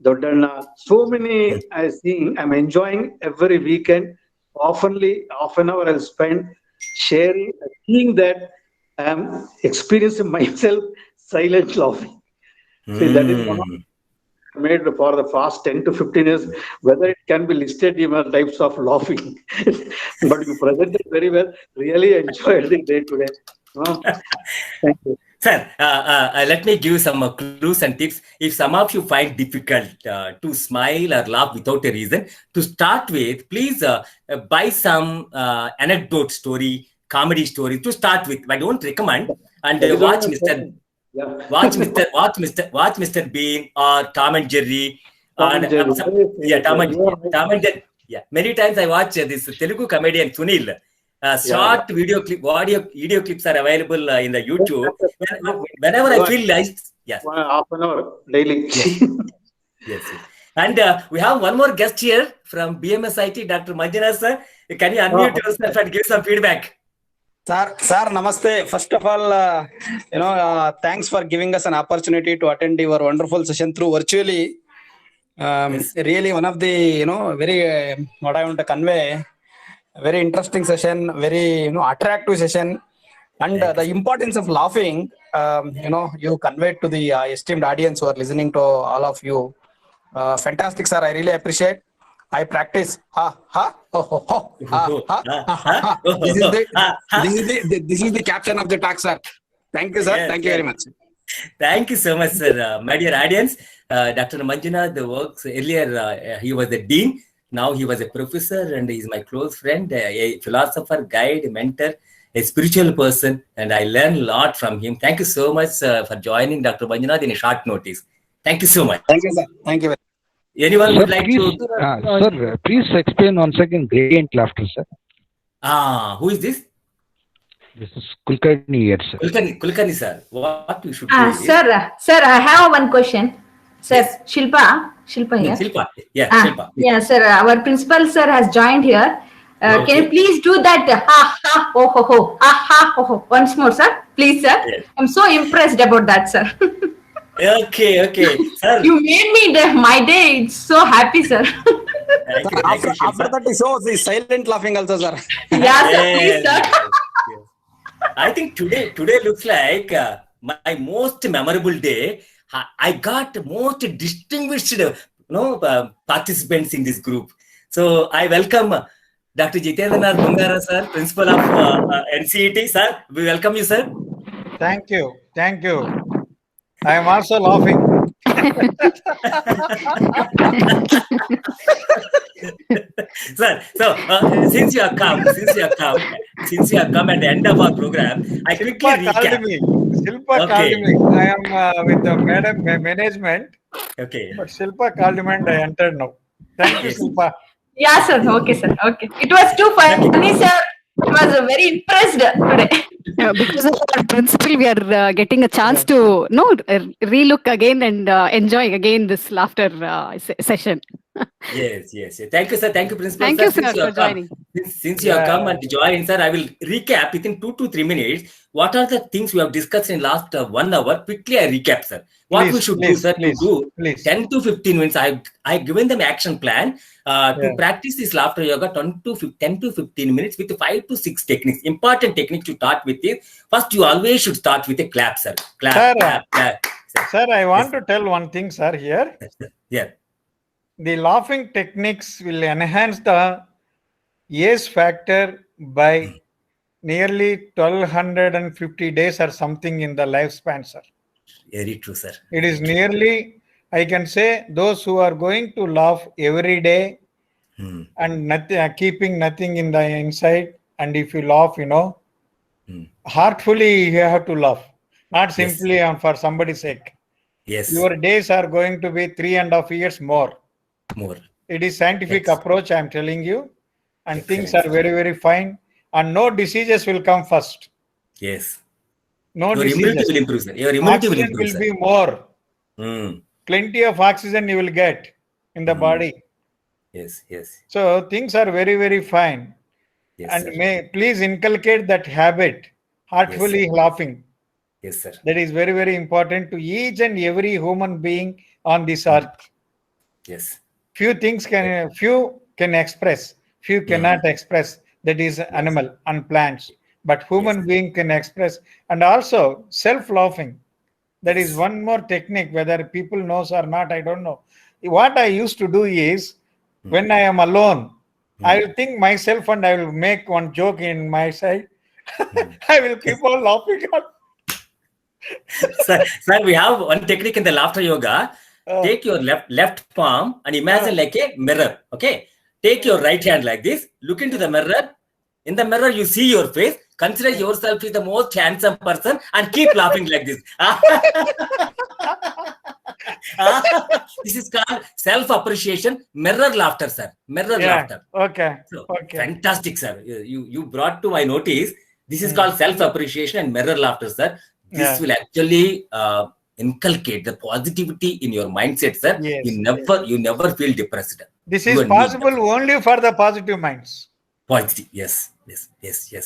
[SPEAKER 7] Doddanna. So many I see. I'm enjoying every weekend. Oftenly, half an hour I'll spend sharing, seeing that I am experiencing myself silent laughing. See, that is one of made for the past 10 to 15 years, whether it can be listed in types of laughing. But you presented very well. Really enjoyed the day today. Thank you.
[SPEAKER 3] Sir, let me give some clues and tips. If some of you find difficult to smile or laugh without a reason, to start with, please buy some anecdote story, comedy story to start with. I don't recommend. And watch Mr. Bean or Tom and Jerry. Tom and Jerry. Yeah, many times I watch this Telugu comedian Sunil. Short video clips are available in the YouTube. Whenever I feel like, yes,
[SPEAKER 7] half an hour daily.
[SPEAKER 3] Yes. And we have one more guest here from BMSIT, Dr. Manjunath sir. Can you unmute yourself and give some feedback?
[SPEAKER 9] Sir, namaste. First of all, thanks for giving us an opportunity to attend your wonderful session through virtually. Really one of the, very, what I want to convey, very interesting session, very, attractive session. And the importance of laughing, you conveyed to the esteemed audience who are listening to all of you. Fantastic, sir. I really appreciate. I practice. This is the caption of the talk, sir. Thank you, sir. Thank you very much.
[SPEAKER 3] Thank you so much, sir. My dear audience, Dr. Manjunath works earlier. He was the dean. Now he was a professor, and he is my close friend, a philosopher, guide, mentor, a spiritual person, and I learned a lot from him. Thank you so much for joining Dr. Manjunath in a short notice. Thank you so much.
[SPEAKER 9] Thank you, sir. Thank you.
[SPEAKER 3] Anyone
[SPEAKER 12] Sir,
[SPEAKER 3] would like
[SPEAKER 12] please,
[SPEAKER 3] to?
[SPEAKER 12] Sir, please explain once again gradient laughter, sir.
[SPEAKER 3] Who is this?
[SPEAKER 12] This is Kulkarni here, sir.
[SPEAKER 3] Kulkarni, sir. What you should do?
[SPEAKER 14] Sir, I have one question. Sir, yes. Shilpa here.
[SPEAKER 3] Shilpa. Yeah, Shilpa.
[SPEAKER 14] Yeah, sir. Our principal, sir, has joined here. Okay. Can you please do that? Ha ha ho ho ho. Ha ha ho ho. Once more, sir. Please, sir. Yes. I'm so impressed about that, sir.
[SPEAKER 3] Okay. Sir.
[SPEAKER 14] You made me my day. It's so happy, sir.
[SPEAKER 9] After that, so the silent laughing also, sir.
[SPEAKER 14] Yeah, sir. Please, sir.
[SPEAKER 3] Yes. I think today looks like my most memorable day. I got most distinguished, participants in this group. So I welcome Dr. Jitendranath Mungara, sir, principal of NCET, sir. We welcome you, sir.
[SPEAKER 15] Thank you. I am also laughing.
[SPEAKER 3] Sir, so since you have come at the end of our program, I quickly recap.
[SPEAKER 15] Shilpa called me. I am with the management.
[SPEAKER 3] Okay.
[SPEAKER 15] But Shilpa called me and I entered now. Thank you, Shilpa.
[SPEAKER 14] Yeah, sir. Okay, sir. Okay. It was too funny, sir. I was very impressed today.
[SPEAKER 11] Because of our principal, we are getting a chance to relook again and enjoy again this laughter session.
[SPEAKER 3] Yes. Thank you, sir. Thank you, principal.
[SPEAKER 11] Thank you, sir, for joining.
[SPEAKER 3] Since you have come and joined, sir, I will recap within 2 to 3 minutes. What are the things we have discussed in last 1 hour? Quickly, I recap, sir. What we should do, sir, to do 10 to 15 minutes. I've given them action plan to practice this laughter yoga 10 to 15 minutes with 5 to 6 techniques. Important technique to start with is, first you always should start with a clap, sir. Clap.
[SPEAKER 15] Sir, I want to tell one thing, sir, here.
[SPEAKER 3] Yeah.
[SPEAKER 15] The laughing techniques will enhance the ACE factor by nearly 1250 days or something in the lifespan, sir.
[SPEAKER 3] Very true, sir.
[SPEAKER 15] It is nearly, I can say, those who are going to laugh every day and nothing, keeping nothing in the inside. And if you laugh, heartfully you have to laugh, not simply for somebody's sake.
[SPEAKER 3] Yes.
[SPEAKER 15] Your days are going to be 3.5 years more. It is scientific approach, I am telling you. And things are very, very fine. And no diseases will come first.
[SPEAKER 3] Yes.
[SPEAKER 15] No
[SPEAKER 3] Your
[SPEAKER 15] diseases.
[SPEAKER 3] immunity will improve, sir. Your immunity will
[SPEAKER 15] Oxygen
[SPEAKER 3] improve,
[SPEAKER 15] will be more. Plenty of oxygen you will get in the body.
[SPEAKER 3] Yes.
[SPEAKER 15] So things are very, very fine.
[SPEAKER 3] Yes,
[SPEAKER 15] and
[SPEAKER 3] sir.
[SPEAKER 15] please inculcate that habit, heartfully laughing.
[SPEAKER 3] Yes, sir.
[SPEAKER 15] That is very, very important to each and every human being on this earth.
[SPEAKER 3] Yes.
[SPEAKER 15] Few can express, few cannot express. That is animal and plants. But human being can express. And also self-laughing. That is one more technique, whether people knows or not, I don't know. What I used to do is, when I am alone, I will think myself and I will make one joke in my side. I will keep on laughing.
[SPEAKER 3] Sir, we have one technique in the laughter yoga. Take your left palm and imagine like a mirror. Okay. Take your right hand like this. Look into the mirror. In the mirror, you see your face. Consider yourself as the most handsome person and keep laughing like this. This is called self-appreciation, mirror laughter, sir. Mirror laughter.
[SPEAKER 15] Okay.
[SPEAKER 3] So, fantastic, sir. You brought to my notice. This is called self-appreciation and mirror laughter, sir. This will actually inculcate the positivity in your mindset, sir. You never feel depressed.
[SPEAKER 15] This is possible only for the positive minds.
[SPEAKER 3] Positive, yes.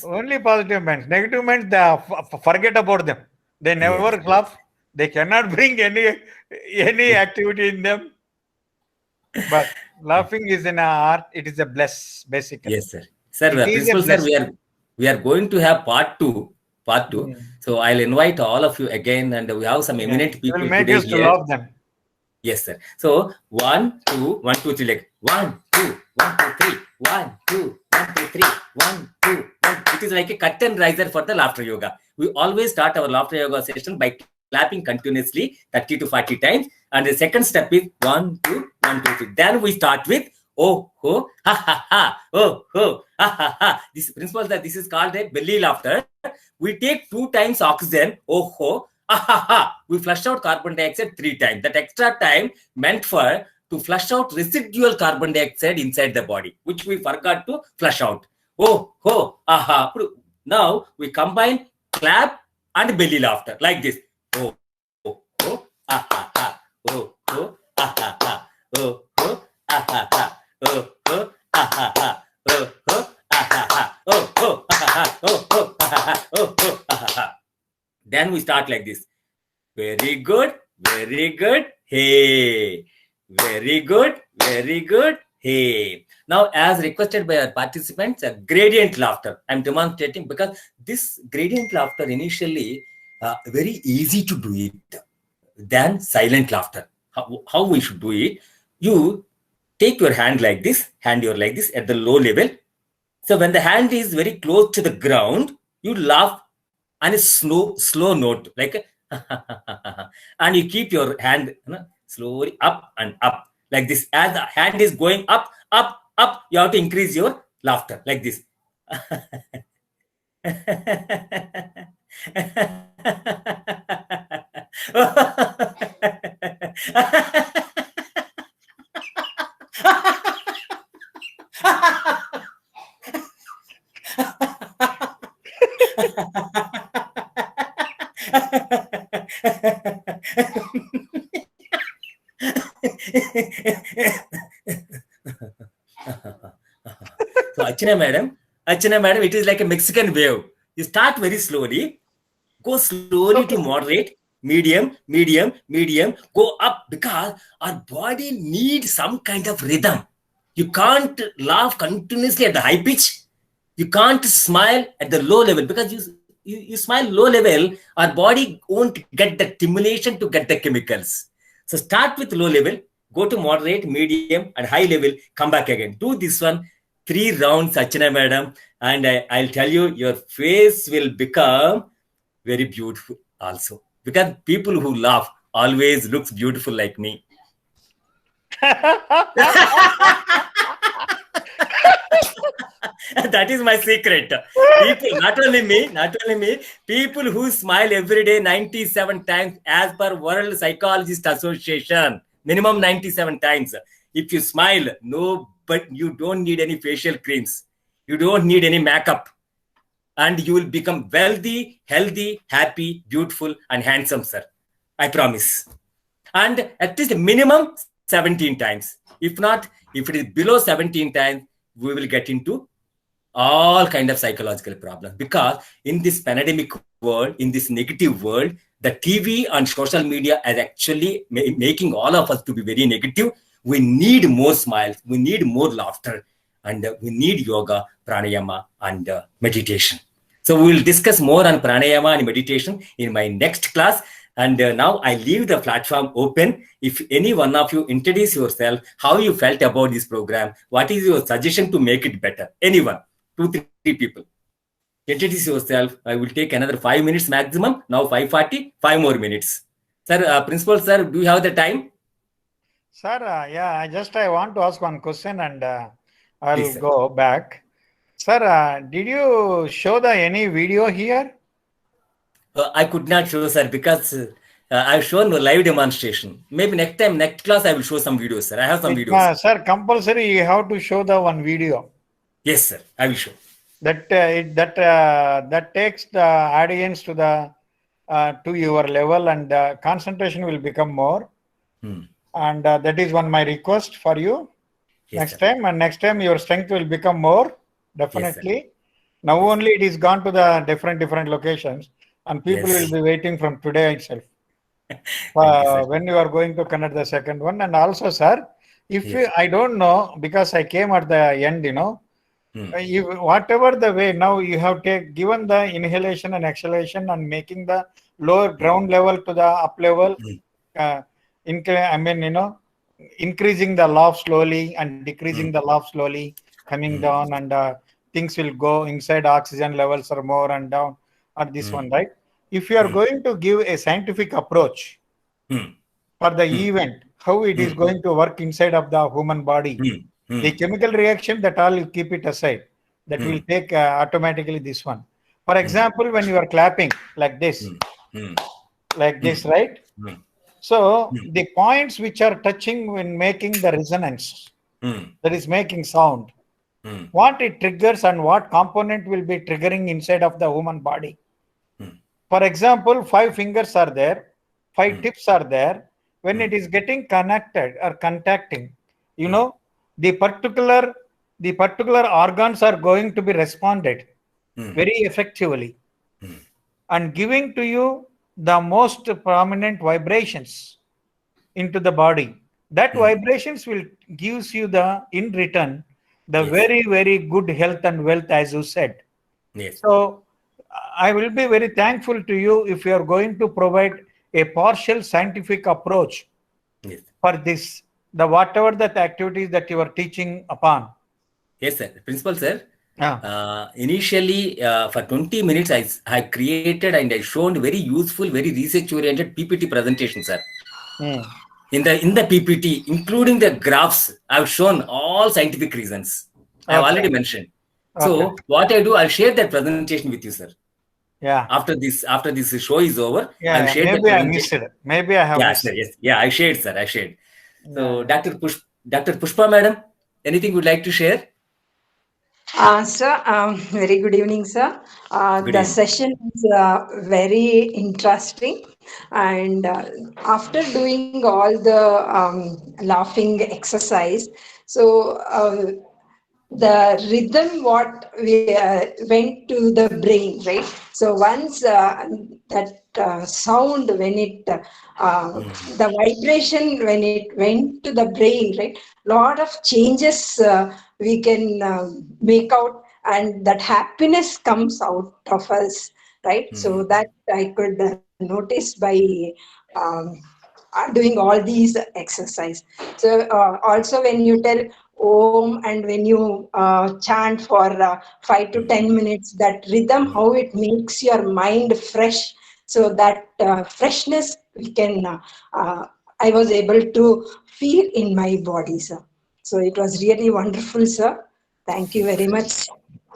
[SPEAKER 15] Only positive minds. Negative minds, they forget about them. They never laugh. They cannot bring any activity in them. But laughing is an art. It is a bless, basically.
[SPEAKER 3] Yes, sir. Sir, principal, sir, we are going to have part two. So I'll invite all of you again, and we have some eminent people
[SPEAKER 15] We'll make
[SPEAKER 3] today
[SPEAKER 15] us to
[SPEAKER 3] here.
[SPEAKER 15] love them.
[SPEAKER 3] Yes, sir. So 1, 2, 1, 2, 3, like 1, 2, 1, 2, 3, 1, 2, 1, 2, 3, 1, 2, 1. It is like a curtain riser for the laughter yoga. We always start our laughter yoga session by clapping continuously 30 to 40 times. And the second step is 1, 2, 1, 2, 3. Then we start with oh, ho, ha, ha, ha, oh, ho, ha, ha, ha. This principle that this is called a belly laughter. We take 2 times oxygen, oh, ho, ha, ha, ha. We flush out carbon dioxide 3 times. That extra time meant for to flush out residual carbon dioxide inside the body, which we forgot to flush out. Oh, ho, aha. Now we combine clap and belly laughter like this. Oh, ho, ho, ah, ha, ha. Oh, ho, ah, ha, ha. Oh, ho, ah, ha, ha. Oh, ho, ah, ha, ha. Oh, ho, ah, ha, ha. Oh, ho, ah, ha, ha. Oh, ho, ah, ha, ha. Oh, ho, ah, ha, ha. Then we start like this. Very good, very good. Hey. Very good, very good. Hey. Now, as requested by our participants, a gradient laughter. I'm demonstrating because this gradient laughter initially very easy to do it than silent laughter. How we should do it? You take your hand like this, at the low level. So when the hand is very close to the ground, you laugh on a slow note, like and you keep your hand slowly up and up like this. As the hand is going up, you have to increase your laughter like this. So Archana madam, it is like a Mexican wave. You start very slowly, go slowly to moderate, medium, go up, because our body needs some kind of rhythm. You can't laugh continuously at the high pitch. You can't smile at the low level, because you smile low level, our body won't get the stimulation to get the chemicals. So start with low level, go to moderate, medium, and high level, come back again. Do this one 3 rounds, Archana madam, and I'll tell you, your face will become very beautiful also. Because people who laugh always looks beautiful like me. That is my secret. People, not only me, people who smile every day 97 times as per World Psychologist Association, minimum 97 times. If you smile, but you don't need any facial creams. You don't need any makeup. And you will become wealthy, healthy, happy, beautiful, and handsome, sir. I promise. And at least minimum 17 times. If not, if it is below 17 times, we will get into all kind of psychological problems. Because in this pandemic world, in this negative world, the TV and social media is actually making all of us to be very negative. We need more smiles. We need more laughter. And we need yoga, pranayama, and meditation. So we will discuss more on pranayama and meditation in my next class. And now I leave the platform open. If any one of you introduce yourself, how you felt about this program, what is your suggestion to make it better? Anyone, 2-3 people. Introduce yourself. I will take another 5 minutes maximum. Now 5:40, 5 more minutes. Sir, Principal, sir, do you have the time?
[SPEAKER 15] Sir, yeah, I want to ask one question and I'll
[SPEAKER 3] Please,
[SPEAKER 15] go back. Sir, did you show any video here?
[SPEAKER 3] I could not show, sir, because I've shown a live demonstration. Maybe next class, I will show some videos, sir. I have some videos.
[SPEAKER 15] Sir, compulsory you have to show the one video.
[SPEAKER 3] Yes, sir. I will show.
[SPEAKER 15] That takes the audience to your level, and concentration will become more. And that is my request for you.
[SPEAKER 3] Yes,
[SPEAKER 15] next time your strength will become more, definitely.
[SPEAKER 3] Yes,
[SPEAKER 15] now only it is gone to the different locations, and people
[SPEAKER 3] Yes.
[SPEAKER 15] will be waiting from today itself. When you are going to connect the second one. And also, sir, I don't know, because I came at the end, whatever the way, now you have given the inhalation and exhalation and making the lower ground level to the up level, increasing the laugh slowly and decreasing the laugh slowly, coming down, and things will go inside, oxygen levels are more and down, or this one, right? If you are going to give a scientific approach for the event, how it is going to work inside of the human body, the chemical reaction, that all you keep it aside. That will take automatically this one. For example, when you are clapping like this, right? So the points which are touching when making the resonance, that is making sound, what it triggers and what component will be triggering inside of the human body. For example, 5 fingers are there, 5 tips are there. When it is getting connected or contacting, the particular organs are going to be responded very effectively and giving to you the most prominent vibrations into the body. That vibrations will gives you in return the very, very good health and wealth, as you said.
[SPEAKER 3] Yes.
[SPEAKER 15] So I will be very thankful to you if you are going to provide a partial scientific approach for this, whatever the activities that you are teaching upon.
[SPEAKER 3] Yes, sir. Principal, sir. Initially, for 20 minutes, I created and I shown very useful, very research-oriented PPT presentation, sir. In the PPT, including the graphs, I've shown all scientific reasons. I've already mentioned. So what I do, I'll share that presentation with you, sir.
[SPEAKER 15] Yeah.
[SPEAKER 3] After this show is over,
[SPEAKER 15] I'll share maybe I missed it. Maybe I have.
[SPEAKER 3] Yeah, sir. Yes. Yeah, I shared, sir. I shared. So, Dr. Pushpa, madam, anything you'd like to share?
[SPEAKER 16] Sir, very good evening, sir. The session is very interesting, and after doing all the laughing exercise, so the rhythm what we went to the brain, right? So once that sound when it the vibration when it went to the brain, right? Lot of changes we can make out, and that happiness comes out of us, right? So that I could notice by doing all these exercise. So also when you tell Om and when you chant for 5 to 10 minutes, that rhythm, how it makes your mind fresh. So that freshness we can, I was able to feel in my body, sir. So it was really wonderful, sir. Thank you very much.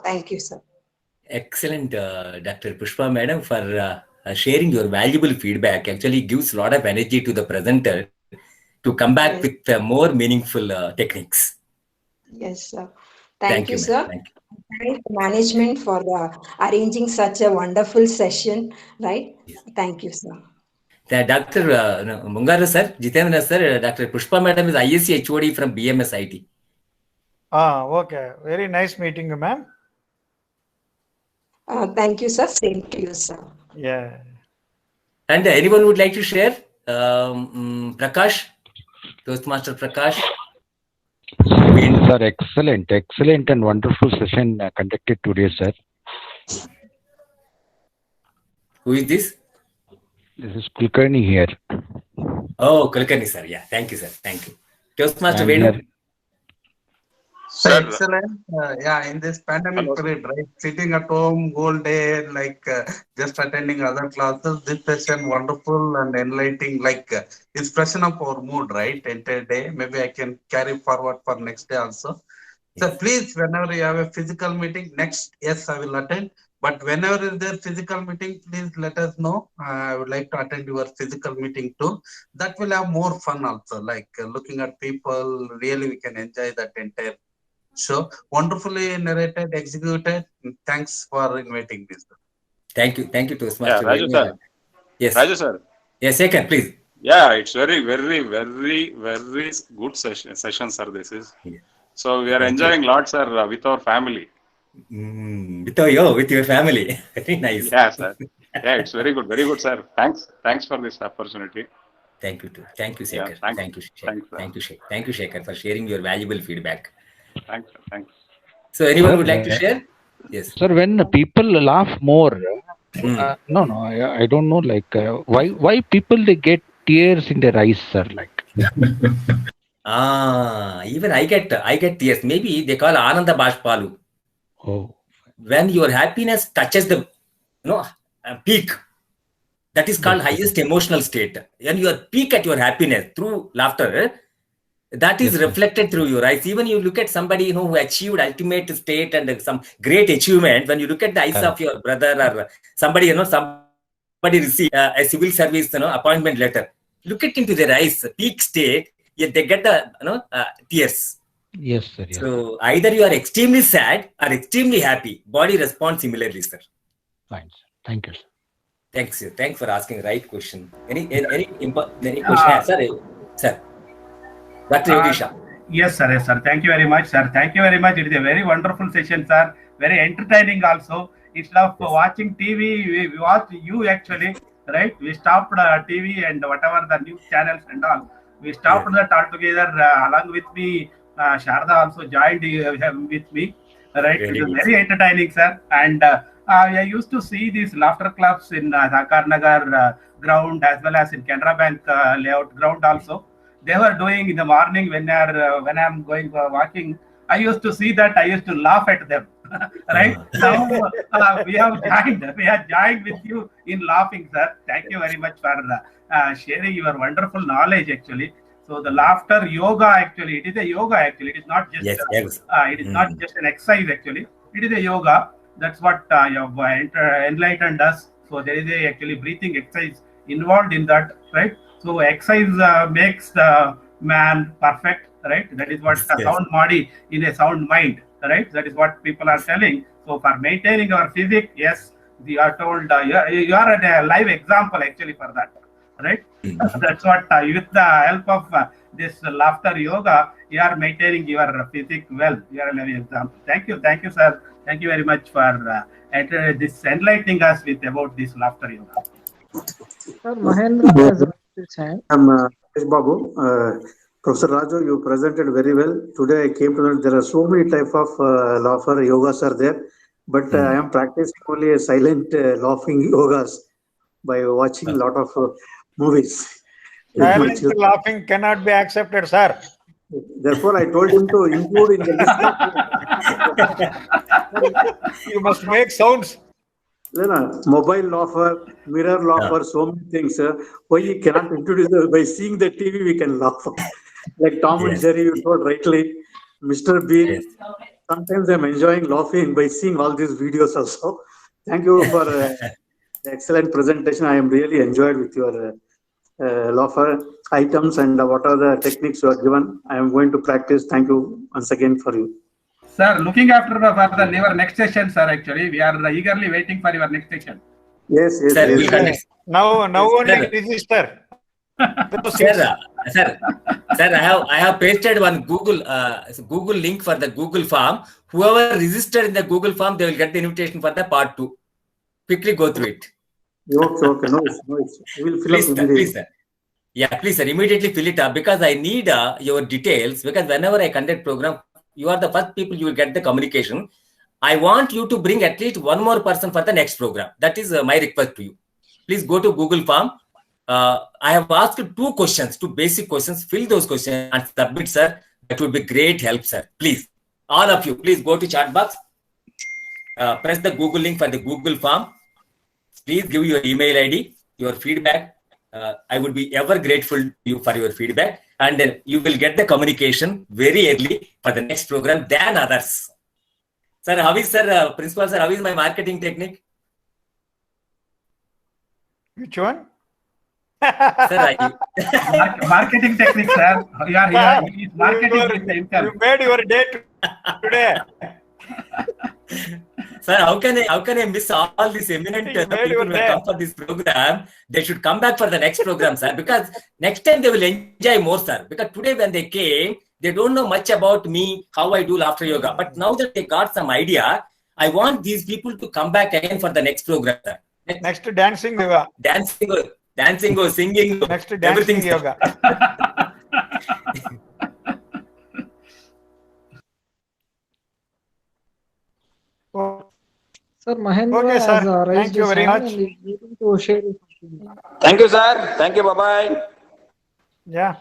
[SPEAKER 16] Thank you, sir.
[SPEAKER 3] Excellent, Dr. Pushpa Madam, for sharing your valuable feedback. Actually gives a lot of energy to the presenter to come back with more meaningful techniques.
[SPEAKER 16] Yes, sir. Thank you, sir. Thank the management for arranging such a wonderful session, right? Yes. Thank you, sir.
[SPEAKER 3] Dr. Mungara sir, Jitendra sir, Dr. Pushpa Madam is ISC HOD from BMS IT.
[SPEAKER 15] Okay. Very nice meeting you, ma'am.
[SPEAKER 16] Thank you, sir. Same to you, sir.
[SPEAKER 15] Yeah.
[SPEAKER 3] And anyone would like to share? Prakash, Toastmaster Prakash.
[SPEAKER 12] Sir, excellent and wonderful session conducted today, sir.
[SPEAKER 3] Who is this?
[SPEAKER 12] This is Kulkarni here.
[SPEAKER 3] Oh, Kulkarni sir. Yeah, thank you, sir. Thank you. Toastmaster Venu.
[SPEAKER 17] Sir, excellent. Yeah, in this pandemic period, right? Sitting at home whole day, like just attending other classes. This session wonderful and enlightening. Like it's freshen up our mood, right? Entire day. Maybe I can carry forward for next day also. So please, whenever you have a physical meeting, next yes, I will attend. But whenever is there physical meeting, please let us know. I would like to attend your physical meeting too. That will have more fun also. Like looking at people, really we can enjoy that entire. So wonderfully narrated, executed. Thanks for inviting me, sir.
[SPEAKER 3] Thank you, Toastmaster.
[SPEAKER 18] Raju sir.
[SPEAKER 3] Yes,
[SPEAKER 18] Raju sir.
[SPEAKER 3] Yes, second, please.
[SPEAKER 18] Yeah, it's very good session, sir. This is. Yeah. So we are enjoying lots, sir, with our family.
[SPEAKER 3] With your family. Very nice.
[SPEAKER 18] Yeah, sir. Yeah, it's very good, sir. Thanks for this opportunity.
[SPEAKER 3] Thank you, Shekhar.
[SPEAKER 18] Yeah,
[SPEAKER 3] thank you, Shekhar, for sharing your valuable feedback.
[SPEAKER 18] Thanks.
[SPEAKER 3] So anyone would like to share? Yes.
[SPEAKER 12] Sir, when people laugh more, I don't know, like why people they get tears in their eyes, sir, like.
[SPEAKER 3] Even I get tears. Maybe they call Ananda Bashpalu.
[SPEAKER 12] Oh.
[SPEAKER 3] When your happiness touches the peak, that is called highest emotional state. When you are peak at your happiness through laughter, that is reflected through your eyes. Even you look at somebody who achieved ultimate state and some great achievement. When you look at the eyes of your brother or somebody, somebody receive a civil service appointment letter. Look at into their eyes, peak state. Yet they get the tears.
[SPEAKER 12] Yes, sir. Yes.
[SPEAKER 3] So either you are extremely sad or extremely happy. Body responds similarly, sir.
[SPEAKER 12] Fine, sir. Thank you, sir.
[SPEAKER 3] Thanks, sir. Thanks for asking right question. Any question? Sir. Dr. Yogisha.
[SPEAKER 10] Yes, sir. Thank you very much, sir. Thank you very much. It is a very wonderful session, sir. Very entertaining also. Instead of watching TV, we watched you actually, right? We stopped TV and whatever the news channels and all. We stopped that altogether. Along with me, Sharda also joined with me. Right? It was very entertaining, sir. And I used to see these laughter clubs in Sakar Nagar ground as well as in Canara Bank layout ground also. They were doing in the morning when I'm going walking. I used to see that. I used to laugh at them. Right? Now we have joined with you in laughing, sir. Thank you very much for sharing your wonderful knowledge actually. So the laughter yoga actually, it is a yoga actually. It is not just it is not just an exercise actually. It is a yoga. That's what you have enlightened us. So there is a actually breathing exercise involved in that, right? So exercise makes the man perfect, right? That is what a sound body in a sound mind, right? That is what people are telling. So for maintaining our physique, yes, we are told you are a live example actually for that. right? That's what with the help of this laughter yoga, you are maintaining your physique well. You are an example. Thank you, sir. Thank you very much for this enlightening us with about this laughter yoga.
[SPEAKER 1] Sir, Mahendra has raised his hand.
[SPEAKER 7] I'm Rajesh Babu. Professor Raju, you presented very well. Today I came to know there are so many type of laughter yogas are there, but I am practicing only a silent laughing yogas by watching a lot of movies. with my
[SPEAKER 15] Silent
[SPEAKER 7] children.
[SPEAKER 15] laughing cannot be accepted, sir.
[SPEAKER 7] Therefore, I told him to include in the list.
[SPEAKER 15] You must make sounds.
[SPEAKER 7] Mobile laugher, mirror laugher, so many things. Why you cannot introduce by seeing the TV, we can laugh. Like Tom and Jerry, you told rightly, Mr. Bean. Sometimes I'm enjoying laughing by seeing all these videos also. Thank you for the excellent presentation. I am really enjoyed with your laugher items and what are the techniques you are given. I am going to practice. Thank you once again for you.
[SPEAKER 10] Sir, looking after your next session, sir. Actually, we are eagerly waiting for your next session.
[SPEAKER 7] Yes.
[SPEAKER 15] Now only register.
[SPEAKER 3] Sir, I have pasted one Google link for the Google form. Whoever registered in the Google form, they will get the invitation for the part 2. Quickly go through it.
[SPEAKER 7] Okay. No, we will fill up immediately.
[SPEAKER 3] Please, sir. Yeah, please, sir. Immediately fill it up because I need your details. Because whenever I conduct program, you are the first people you will get the communication. I want you to bring at least one more person for the next program. That is my request to you. Please go to Google form. I have asked 2 questions, 2 basic questions. Fill those questions and submit, sir. That would be great help, sir. Please, all of you, please go to chat box. Press the Google link for the Google form. Please give your email ID, your feedback. I would be ever grateful to you for your feedback. And then you will get the communication very early for the next program than others. Sir, how is, sir, Principal, sir, how is my marketing technique?
[SPEAKER 15] Which one?
[SPEAKER 3] Sir,
[SPEAKER 10] marketing technique, sir. He's marketing with the income.
[SPEAKER 15] You made your day today.
[SPEAKER 3] Sir, how can I miss all these eminent people who come for this program? They should come back for the next program, sir, because next time they will enjoy more, sir. Because today when they came, they don't know much about me, how I do laughter yoga. But now that they got some idea, I want these people to come back again for the next program, sir.
[SPEAKER 15] Next dancing yoga.
[SPEAKER 3] Dancing or singing.
[SPEAKER 15] Next dancing yoga.
[SPEAKER 1] Sir, Mahendra
[SPEAKER 15] Okay, sir.
[SPEAKER 1] has raised
[SPEAKER 15] Thank you
[SPEAKER 1] his
[SPEAKER 15] very
[SPEAKER 1] hand
[SPEAKER 15] much.
[SPEAKER 1] and is waiting to share his opinion.
[SPEAKER 9] Thank you, sir. Thank you. Bye-bye.
[SPEAKER 15] Yeah.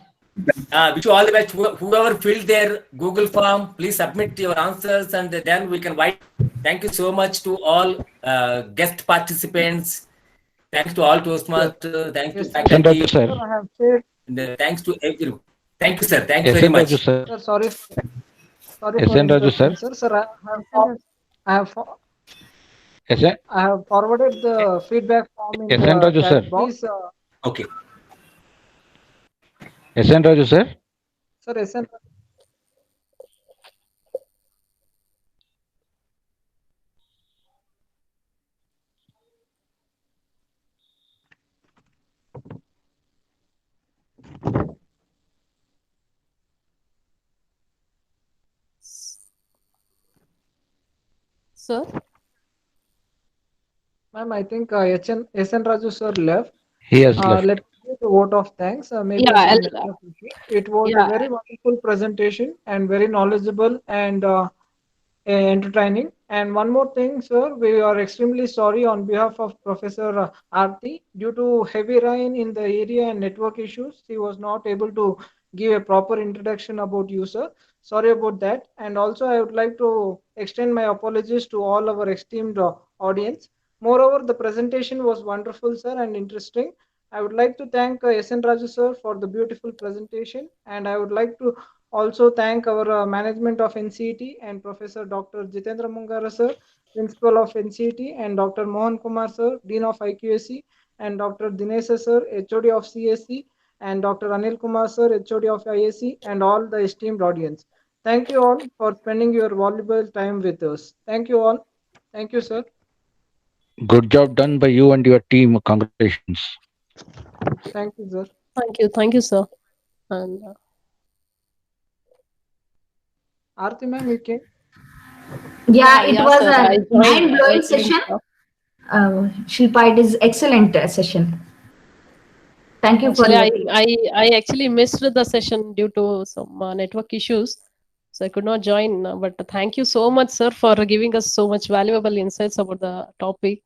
[SPEAKER 3] Wish you all the best. Whoever filled their Google form, please submit your answers and then we can write. Thank you so much to all guest participants. Thanks to all Toastmasters. Thanks to faculty.
[SPEAKER 1] Sir, I have shared.
[SPEAKER 3] Thanks to everyone. Thank you, sir. Thank you very much.
[SPEAKER 1] Sir, sorry for
[SPEAKER 12] Raju, sir.
[SPEAKER 1] interrupting, sir. I have forwarded the feedback form in the
[SPEAKER 12] Raju,
[SPEAKER 1] chat
[SPEAKER 12] sir.
[SPEAKER 1] box.
[SPEAKER 3] Okay.
[SPEAKER 12] SN Raju, sir.
[SPEAKER 1] Sir, SN.
[SPEAKER 19] Sir?
[SPEAKER 1] Ma'am, I think SN Raju sir left.
[SPEAKER 12] He has left.
[SPEAKER 1] Let me give a vote of thanks. Maybe
[SPEAKER 19] Yeah,
[SPEAKER 1] it was
[SPEAKER 19] yeah.
[SPEAKER 1] a very wonderful presentation and very knowledgeable and entertaining. And one more thing, sir, we are extremely sorry on behalf of Professor Aarti. Due to heavy rain in the area and network issues, he was not able to give a proper introduction about you, sir. Sorry about that. And also, I would like to extend my apologies to all our esteemed audience. Moreover, the presentation was wonderful, sir, and interesting. I would like to thank SN Raju, sir, for the beautiful presentation. And I would like to also thank our management of NCET and Professor Dr. Jitendra Mungara, sir, Principal of NCET, and Dr. Mohan Kumar, sir, Dean of IQAC, and Dr. Dinesh, sir, HOD of CSC, and Dr. Anil Kumar, sir, HOD of IAC, and all the esteemed audience. Thank you all for spending your valuable time with us. Thank you all. Thank you, sir.
[SPEAKER 12] Good job done by you and your team. Congratulations.
[SPEAKER 1] Thank you, sir.
[SPEAKER 19] Thank you, sir. And
[SPEAKER 1] Aarti ma'am, you came?
[SPEAKER 14] Yeah, it was
[SPEAKER 19] sir, I
[SPEAKER 14] a
[SPEAKER 19] joined
[SPEAKER 14] mind-blowing
[SPEAKER 19] right
[SPEAKER 14] session.
[SPEAKER 19] now.
[SPEAKER 14] Shilpa, it is excellent session. Thank you for
[SPEAKER 19] Actually,
[SPEAKER 14] your.
[SPEAKER 19] I actually missed the session due to some network issues, so I could not join. But thank you so much, sir, for giving us so much valuable insights about the topic.